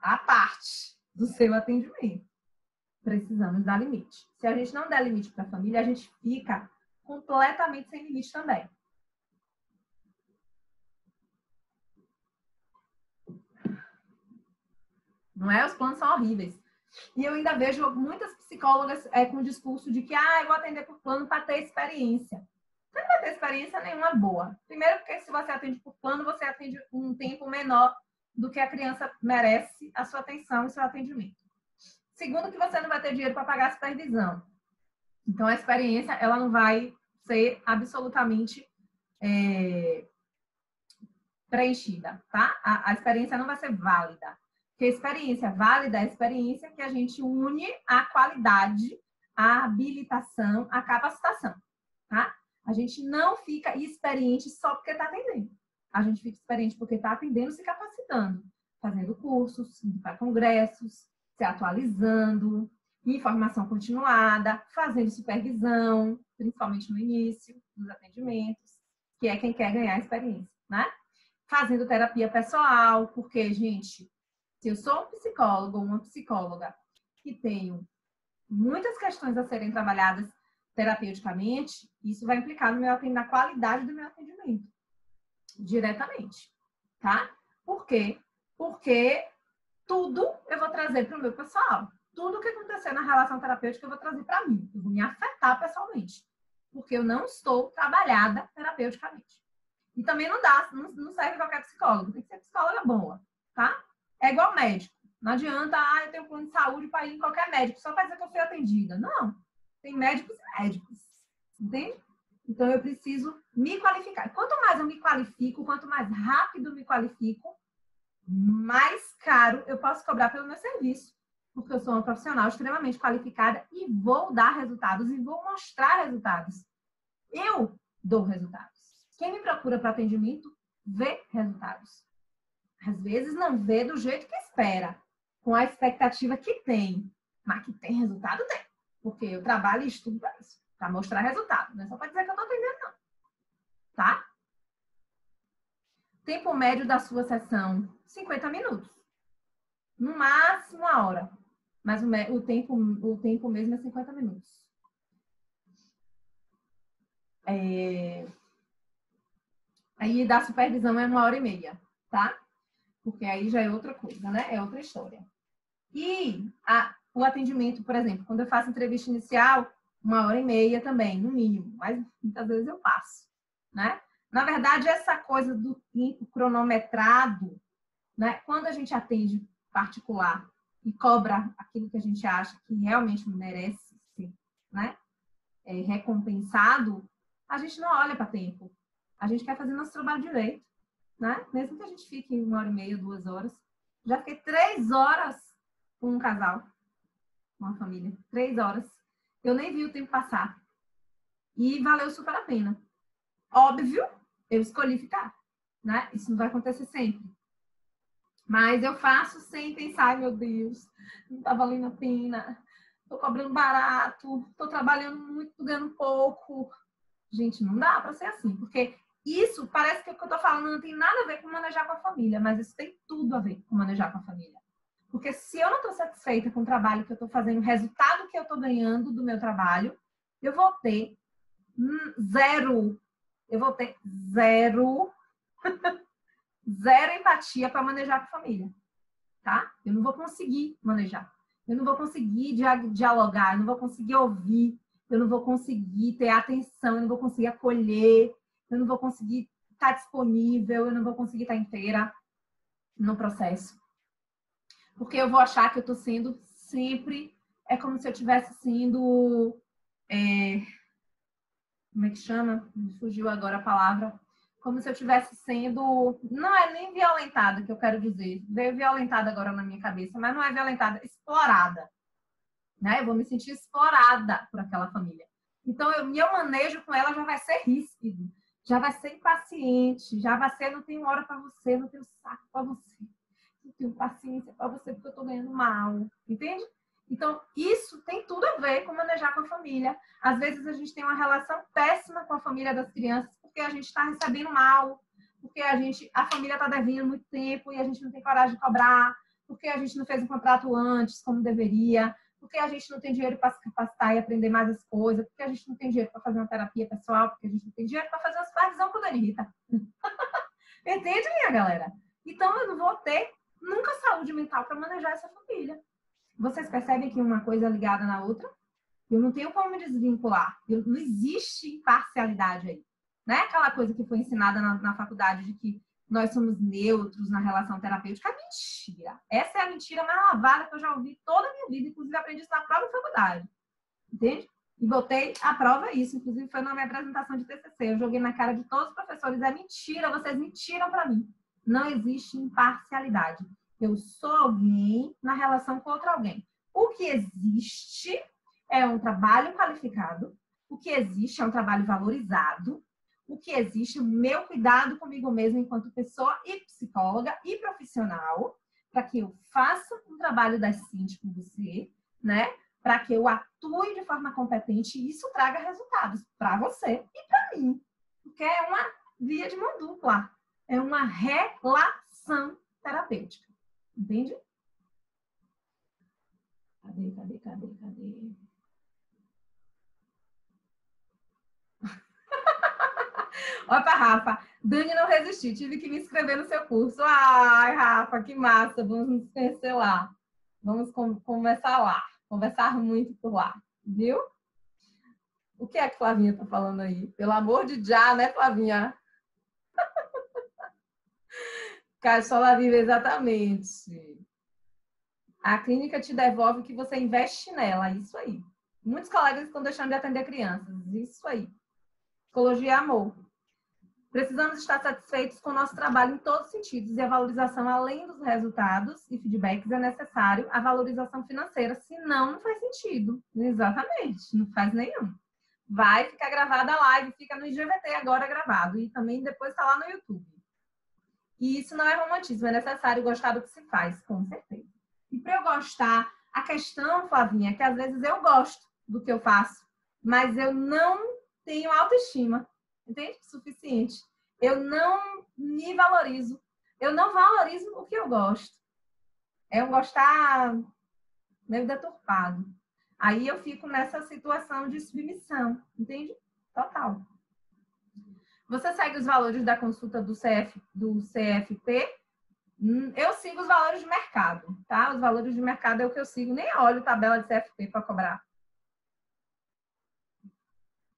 A parte do seu atendimento. Precisamos dar limite. Se a gente não der limite para a família, a gente fica completamente sem limite também. Não é? Os planos são horríveis. E eu ainda vejo muitas psicólogas com o discurso de que eu vou atender por plano para ter experiência. Você não vai ter experiência nenhuma boa. Primeiro, porque se você atende por plano, você atende um tempo menor do que a criança merece a sua atenção e seu atendimento. Segundo, que você não vai ter dinheiro para pagar a supervisão. Então, a experiência, ela não vai ser absolutamente preenchida, tá? A experiência não vai ser válida. Que a experiência válida é a experiência que a gente une a qualidade, a habilitação, a capacitação, tá? A gente não fica experiente só porque está atendendo. A gente fica experiente porque está atendendo, se capacitando, fazendo cursos, indo para congressos, se atualizando, informação continuada, fazendo supervisão, principalmente no início dos atendimentos, que é quem quer ganhar experiência, né? Fazendo terapia pessoal, porque, gente, se eu sou um psicólogo ou uma psicóloga que tenho muitas questões a serem trabalhadas terapeuticamente, isso vai implicar na qualidade do meu atendimento, diretamente, tá? Por quê? Porque tudo eu vou trazer para o meu pessoal. Tudo que acontecer na relação terapêutica eu vou trazer para mim. Eu vou me afetar pessoalmente, porque eu não estou trabalhada terapeuticamente. E também não serve qualquer psicólogo, tem que ser psicóloga boa, tá? É igual médico. Não adianta, eu tenho um plano de saúde para ir em qualquer médico, só para dizer que eu fui atendida. Não. Tem médicos e médicos. Entende? Então, eu preciso me qualificar. Quanto mais eu me qualifico, quanto mais rápido eu me qualifico, mais caro eu posso cobrar pelo meu serviço. Porque eu sou uma profissional extremamente qualificada e vou dar resultados e vou mostrar resultados. Eu dou resultados. Quem me procura para atendimento, vê resultados. Às vezes não vê do jeito que espera, com a expectativa que tem. Mas que tem resultado, tem. Porque eu trabalho e estudo para isso. Para mostrar resultado. Não é só para dizer que eu estou atendendo, não. Tá? Tempo médio da sua sessão, 50 minutos. No máximo, 1 hora. Mas o tempo mesmo é 50 minutos. Aí da supervisão é 1h30, tá? Porque aí já é outra coisa, né? É outra história. E o atendimento, por exemplo, quando eu faço entrevista inicial, 1h30 também, no mínimo. Mas muitas vezes eu passo, né? Na verdade, essa coisa do tempo cronometrado, né? Quando a gente atende particular e cobra aquilo que a gente acha que realmente merece ser, né? Recompensado, a gente não olha para tempo. A gente quer fazer nosso trabalho direito, né? Mesmo que a gente fique 1h30, 2 horas. Já fiquei 3 horas com um casal, uma família. 3 horas. Eu nem vi o tempo passar. E valeu super a pena. Óbvio, eu escolhi ficar, né? Isso não vai acontecer sempre. Mas eu faço sem pensar, ai meu Deus, não tá valendo a pena. Tô cobrando barato, tô trabalhando muito, tô ganhando pouco. Gente, não dá para ser assim, porque isso parece que o que eu tô falando não tem nada a ver com manejar com a família, mas isso tem tudo a ver com manejar com a família. Porque se eu não estou satisfeita com o trabalho que eu estou fazendo, o resultado que eu estou ganhando do meu trabalho, eu vou ter zero. Eu vou ter zero empatia para manejar com a família, tá? Eu não vou conseguir manejar. Eu não vou conseguir dialogar, eu não vou conseguir ouvir, eu não vou conseguir ter atenção, eu não vou conseguir acolher, eu não vou conseguir estar disponível, eu não vou conseguir estar inteira no processo. Porque eu vou achar que eu estou sendo sempre... É como se eu estivesse sendo... como é que chama? Me fugiu agora a palavra. Como se eu estivesse sendo... Não é nem violentada, que eu quero dizer. Veio violentada agora na minha cabeça, mas não é violentada, explorada. Né? Eu vou me sentir explorada por aquela família. Então, meu manejo com ela já vai ser ríspido. Já vai ser impaciente. Já vai ser, não tenho hora para você, não tenho saco para você. Não tenho paciência para você porque eu estou ganhando mal. Entende? Então, isso tem tudo a ver com manejar com a família. Às vezes, a gente tem uma relação péssima com a família das crianças porque a gente está recebendo mal, porque a família está devendo muito tempo e a gente não tem coragem de cobrar, porque a gente não fez um contrato antes como deveria, porque a gente não tem dinheiro para se capacitar e aprender mais as coisas, porque a gente não tem dinheiro para fazer uma terapia pessoal, porque a gente não tem dinheiro para fazer uma supervisão com a Dani Rita. Entende, minha galera? Então, eu não vou ter nunca saúde mental para manejar essa família. Vocês percebem que uma coisa é ligada na outra? Eu não tenho como me desvincular. Não existe imparcialidade aí. Não é aquela coisa que foi ensinada na faculdade de que nós somos neutros na relação terapêutica. É mentira. Essa é a mentira mais lavada que eu já ouvi toda a minha vida. Inclusive, aprendi isso na própria faculdade. Entende? E botei à prova isso. Inclusive, foi na minha apresentação de TCC. Eu joguei na cara de todos os professores. É mentira. Vocês mentiram para mim. Não existe imparcialidade. Eu sou alguém na relação com outro alguém. O que existe é um trabalho qualificado, o que existe é um trabalho valorizado, o que existe é o meu cuidado comigo mesma enquanto pessoa e psicóloga e profissional, para que eu faça um trabalho decente com você, né? Para que eu atue de forma competente e isso traga resultados para você e para mim. Porque é uma via de mão dupla. É uma relação terapêutica. Entende? Cadê? Olha para Rafa. Dani, não resisti. Tive que me inscrever no seu curso. Ai, Rafa, que massa. Vamos nos conhecer lá. Vamos conversar lá. Conversar muito por lá. Viu? O que é que Flavinha tá falando aí? Pelo amor de já, né, Flavinha? Caixola Viva, exatamente. A clínica te devolve o que você investe nela. Isso aí. Muitos colegas estão deixando de atender crianças. Isso aí. Psicologia é amor. Precisamos estar satisfeitos com o nosso trabalho em todos os sentidos e a valorização, além dos resultados e feedbacks, é necessário a valorização financeira, senão não faz sentido. Exatamente, não faz nenhum. Vai ficar gravada a live, fica no IGVT agora gravado e também depois está lá no YouTube. E isso não é romantismo, é necessário gostar do que se faz, com certeza. E para eu gostar, a questão, Flavinha, é que às vezes eu gosto do que eu faço, mas eu não tenho autoestima. Entende? Suficiente. Eu não me valorizo. Eu não valorizo o que eu gosto. É um gostar meio deturpado. Aí eu fico nessa situação de submissão. Entende? Total. Você segue os valores da consulta do CFP? Eu sigo os valores de mercado, tá? Os valores de mercado é o que eu sigo. Nem olho tabela de CFP para cobrar.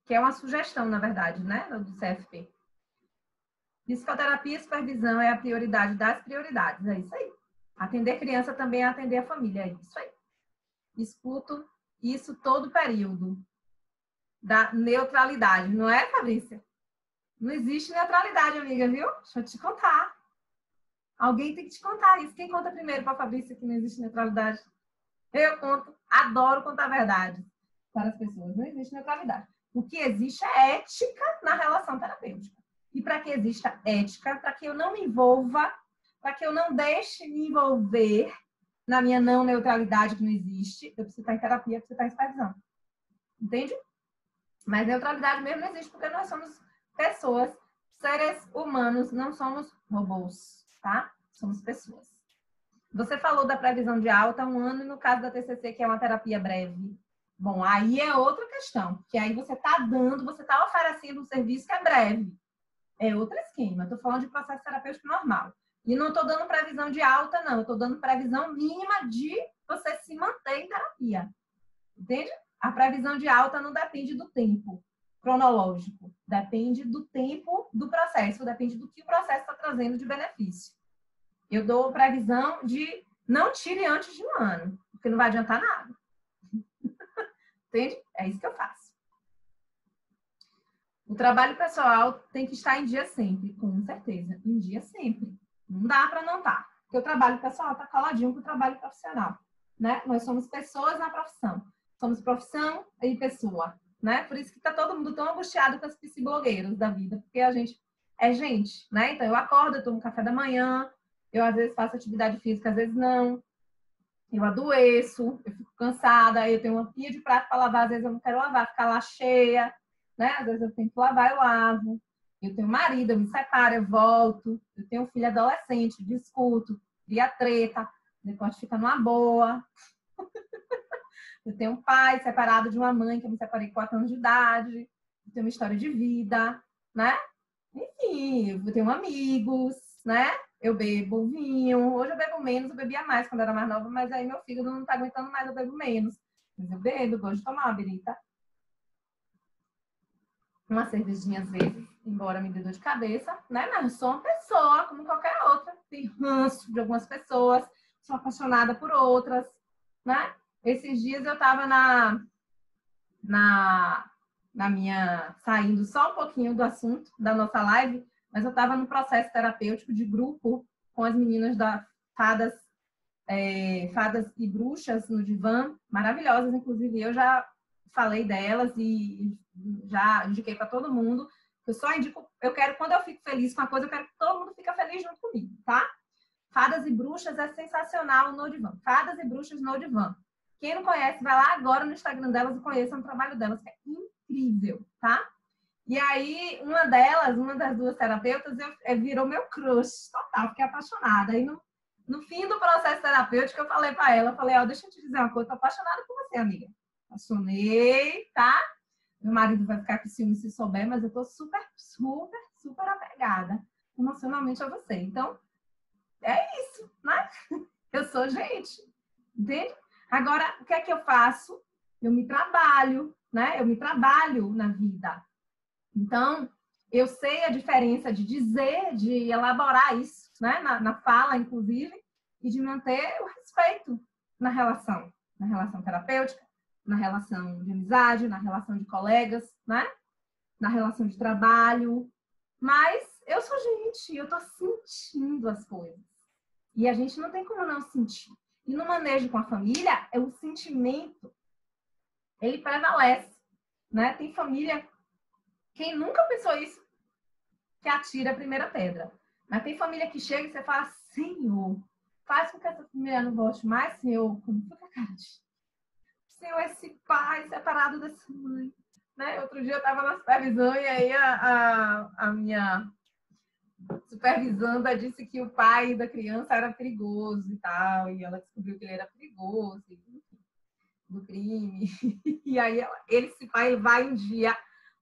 Que é uma sugestão, na verdade, né? Do CFP. Psicoterapia e supervisão é a prioridade das prioridades. É isso aí. Atender criança também é atender a família. É isso aí. Escuto isso todo período. Da neutralidade. Não é, Fabrícia? Não existe neutralidade, amiga, viu? Deixa eu te contar. Alguém tem que te contar isso. Quem conta primeiro para a Fabrícia que não existe neutralidade? Eu conto. Adoro contar a verdade para as pessoas. Não existe neutralidade. O que existe é ética na relação terapêutica. E para que exista ética, para que eu não me envolva, para que eu não deixe me envolver na minha não neutralidade que não existe, eu preciso estar em terapia, eu preciso estar em supervisão. Entende? Mas neutralidade mesmo não existe porque nós somos pessoas, seres humanos, não somos robôs, tá? Somos pessoas. Você falou da previsão de alta 1 ano e no caso da TCC, que é uma terapia breve. Bom, aí é outra questão, porque aí você está dando, você está oferecendo um serviço que é breve. É outro esquema. Estou falando de processo terapêutico normal. E não estou dando previsão de alta, não. Estou dando previsão mínima de você se manter em terapia. Entende? A previsão de alta não depende do tempo cronológico. Depende do tempo do processo. Depende do que o processo está trazendo de benefício. Eu dou previsão de não tire antes de 1 ano, porque não vai adiantar nada. Entende? É isso que eu faço. O trabalho pessoal tem que estar em dia sempre, com certeza. Em dia sempre. Não dá para não estar. Porque o trabalho pessoal está coladinho com o trabalho profissional. Né? Nós somos pessoas na profissão. Somos profissão e pessoa. Né? Por isso que está todo mundo tão angustiado com os psicoblogueiros da vida. Porque a gente é gente. Né? Então eu acordo, eu tomo café da manhã. Eu às vezes faço atividade física, às vezes não. Eu adoeço, eu fico cansada. Eu tenho uma pia de prato para lavar, às vezes eu não quero lavar, ficar lá cheia. Né? Às vezes eu tenho que lavar, eu lavo. Eu tenho marido, eu me separo, eu volto. Eu tenho um filho adolescente, discuto, cria treta, depois fica numa boa. Eu tenho um pai separado de uma mãe que eu me separei com 4 anos de idade. Eu tenho uma história de vida, né? Enfim, eu tenho amigos, né? Eu bebo vinho. Hoje eu bebo menos, eu bebia mais quando era mais nova, mas aí meu fígado não tá aguentando mais, eu bebo menos. Mas eu bebo, eu gosto de tomar uma birita. Uma cervejinha às vezes, embora me dê dor de cabeça, né? Mas eu sou uma pessoa como qualquer outra. Tenho ranço de algumas pessoas, sou apaixonada por outras, né? Esses dias eu tava na minha... Saindo só um pouquinho do assunto da nossa live, mas eu tava no processo terapêutico de grupo com as meninas da Fadas Fadas e Bruxas no Divã, maravilhosas, inclusive eu já falei delas e já indiquei para todo mundo. Eu só indico, eu quero, quando eu fico feliz com a coisa, eu quero que todo mundo fique feliz junto comigo, tá? Fadas e Bruxas é sensacional no Divã. Fadas e Bruxas no Divã. Quem não conhece, vai lá agora no Instagram delas e conheça o trabalho delas, que é incrível, tá? E aí, uma das duas terapeutas, virou meu crush total, fiquei apaixonada. Aí, no fim do processo terapêutico, eu falei para ela, deixa eu te dizer uma coisa, tô apaixonada por você, amiga. Apaixonei, tá? Meu marido vai ficar com ciúme se souber, mas eu tô super, super, super apegada emocionalmente a você. Então, é isso, né? Eu sou gente, entende? Agora, o que é que eu faço? Eu me trabalho, né? Eu me trabalho na vida. Então, eu sei a diferença de dizer, de elaborar isso, né? Na fala, inclusive, e de manter o respeito na relação terapêutica, na relação de amizade, na relação de colegas, né? Na relação de trabalho. Mas eu sou gente, eu tô sentindo as coisas. E a gente não tem como não sentir. E no manejo com a família, o sentimento, ele prevalece, né? Tem família, quem nunca pensou isso, que atira a primeira pedra. Mas tem família que chega e você fala, Senhor, faz com que essa família não volte mais, Senhor, como fica a cara de Senhor, esse pai separado dessa mãe. Né? Outro dia eu estava na supervisão e aí a minha supervisanda disse que o pai da criança era perigoso e tal, e ela descobriu que ele era perigoso, enfim, do crime. E aí esse pai vai um dia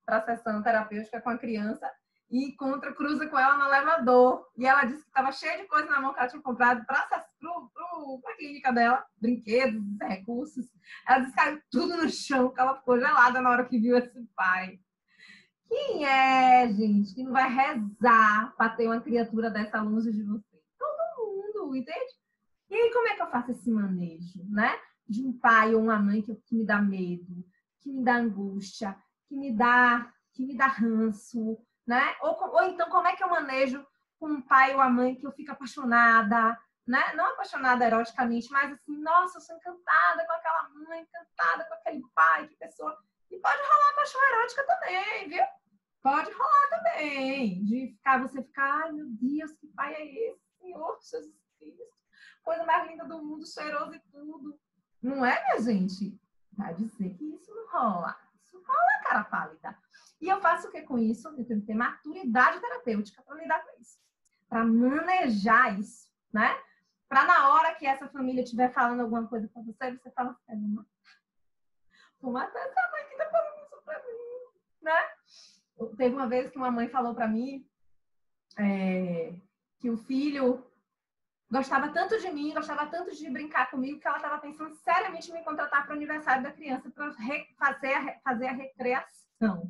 para a sessão terapêutica com a criança e cruza com ela no elevador. E ela disse que estava cheia de coisa na mão que ela tinha comprado para a clínica dela, brinquedos, recursos. Ela disse que caiu tudo no chão, que ela ficou gelada na hora que viu esse pai. Quem é, gente, que não vai rezar para ter uma criatura dessa longe de você? Todo mundo, entende? E aí, como é que eu faço esse manejo, né? De um pai ou uma mãe que me dá medo, que me dá angústia, que me dá ranço, né? Ou então, como é que eu manejo com um pai ou uma mãe que eu fico apaixonada, né? Não apaixonada eroticamente, mas assim, nossa, eu sou encantada com aquela mãe, encantada com aquele pai, que pessoa. E pode rolar paixão erótica também, viu? Pode rolar também, de você ficar, ai meu Deus, que pai é esse, Senhor Jesus Cristo, coisa mais linda do mundo, cheiroso e tudo. Não é, minha gente? Vai dizer que isso não rola. Isso rola, cara pálida. E eu faço o que com isso? Eu tenho que ter maturidade terapêutica para lidar com isso, para manejar isso, né? Para na hora que essa família estiver falando alguma coisa para você, você fala assim, vou matar essa mãe que tá falando isso para mim, né? Teve uma vez que uma mãe falou para mim que o filho gostava tanto de mim, gostava tanto de brincar comigo, que ela estava pensando seriamente em me contratar para o aniversário da criança para fazer a recreação,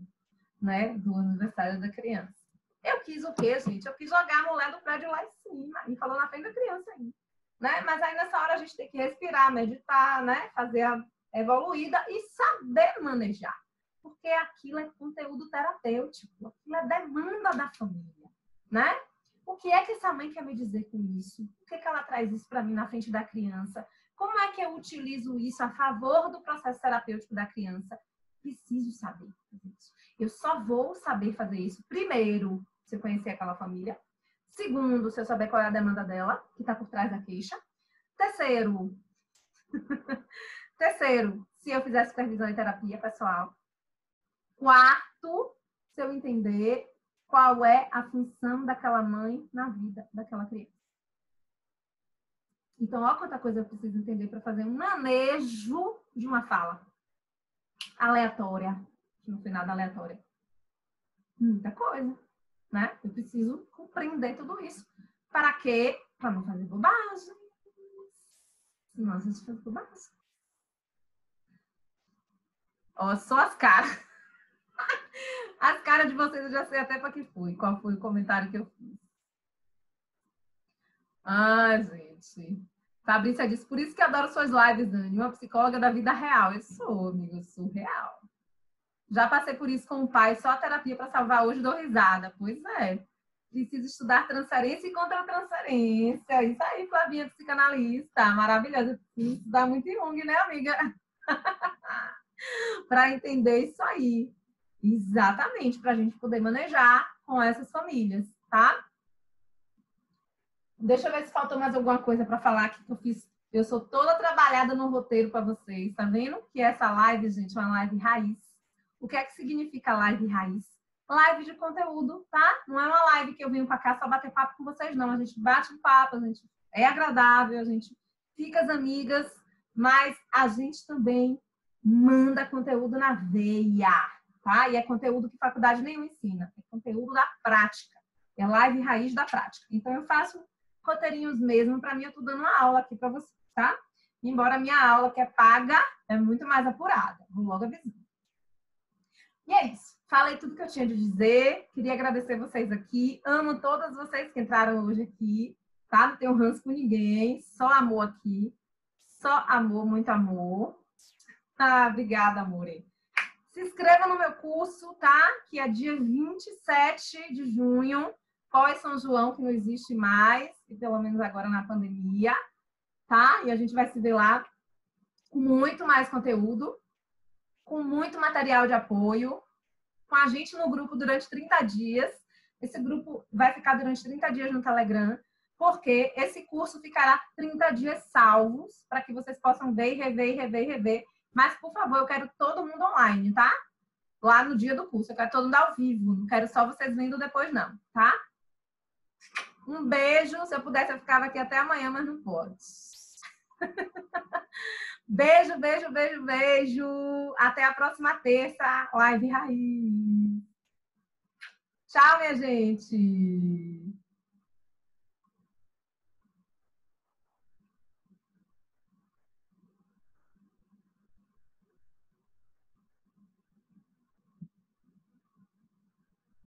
né, do aniversário da criança. Eu quis o quê, gente? Eu quis jogar a mulher do prédio lá em cima. E falou na frente da criança ainda. Né? Mas aí nessa hora a gente tem que respirar, meditar, né? Fazer a evoluída e saber manejar. Porque aquilo é conteúdo terapêutico, aquilo é demanda da família, né? O que é que essa mãe quer me dizer com isso? Por que ela traz isso para mim na frente da criança? Como é que eu utilizo isso a favor do processo terapêutico da criança? Preciso saber fazer isso. Eu só vou saber fazer isso, primeiro, se eu conhecer aquela família. Segundo, se eu souber qual é a demanda dela, que está por trás da queixa. Terceiro, se eu fizer supervisão e terapia pessoal. Quarto, se eu entender qual é a função daquela mãe na vida daquela criança. Então, olha quanta coisa eu preciso entender para fazer um manejo de uma fala aleatória, que não foi nada aleatória. Muita coisa, né? Eu preciso compreender tudo isso. Para quê? Para não fazer bobagem. Senão a gente faz bobagem. Ó, só as caras. As caras de vocês eu já sei até para que foi. Qual foi o comentário que eu fiz. Ah, gente. Fabrícia disse, por isso que adoro suas lives, Dani. Uma psicóloga da vida real. Eu sou, amiga, eu sou real. Já passei por isso com o pai, só a terapia para salvar hoje, dou risada. Pois é. Preciso estudar transferência e contra-transferência. Isso aí, Flavinha, psicanalista. Maravilhosa. Preciso estudar muito Jung, né, amiga? Para entender isso aí. Exatamente, para a gente poder manejar com essas famílias, tá? Deixa eu ver se faltou mais alguma coisa para falar aqui que eu fiz. Eu sou toda trabalhada no roteiro para vocês, tá vendo? Que essa live, gente, é uma live raiz. O que é que significa live raiz? Live de conteúdo, tá? Não é uma live que eu venho para cá só bater papo com vocês, não. A gente bate um papo, a gente é agradável, a gente fica as amigas, mas a gente também manda conteúdo na veia, tá? E é conteúdo que faculdade nenhuma ensina. É conteúdo da prática. É live raiz da prática. Então, eu faço roteirinhos mesmo. Para mim, eu tô dando uma aula aqui para vocês, tá? Embora a minha aula, que é paga, é muito mais apurada. Vou logo avisar. E é isso. Falei tudo que eu tinha de dizer. Queria agradecer vocês aqui. Amo todas vocês que entraram hoje aqui, tá? Não tenho ranço com ninguém. Só amor aqui. Só amor, muito amor. Ah, obrigada, amore. Se inscreva no meu curso, tá? Que é dia 27 de junho. Pós-São João, que não existe mais. E pelo menos agora na pandemia. Tá? E a gente vai se ver lá com muito mais conteúdo. Com muito material de apoio. Com a gente no grupo durante 30 dias. Esse grupo vai ficar durante 30 dias no Telegram, porque esse curso ficará 30 dias salvos, para que vocês possam ver, rever. Mas, por favor, eu quero todo mundo online, tá? Lá no dia do curso. Eu quero todo mundo ao vivo. Não quero só vocês vendo depois, não, tá? Um beijo. Se eu pudesse, eu ficava aqui até amanhã, mas não pode. Beijo, beijo, beijo, beijo. Até a próxima terça. Live Raiz. Tchau, minha gente.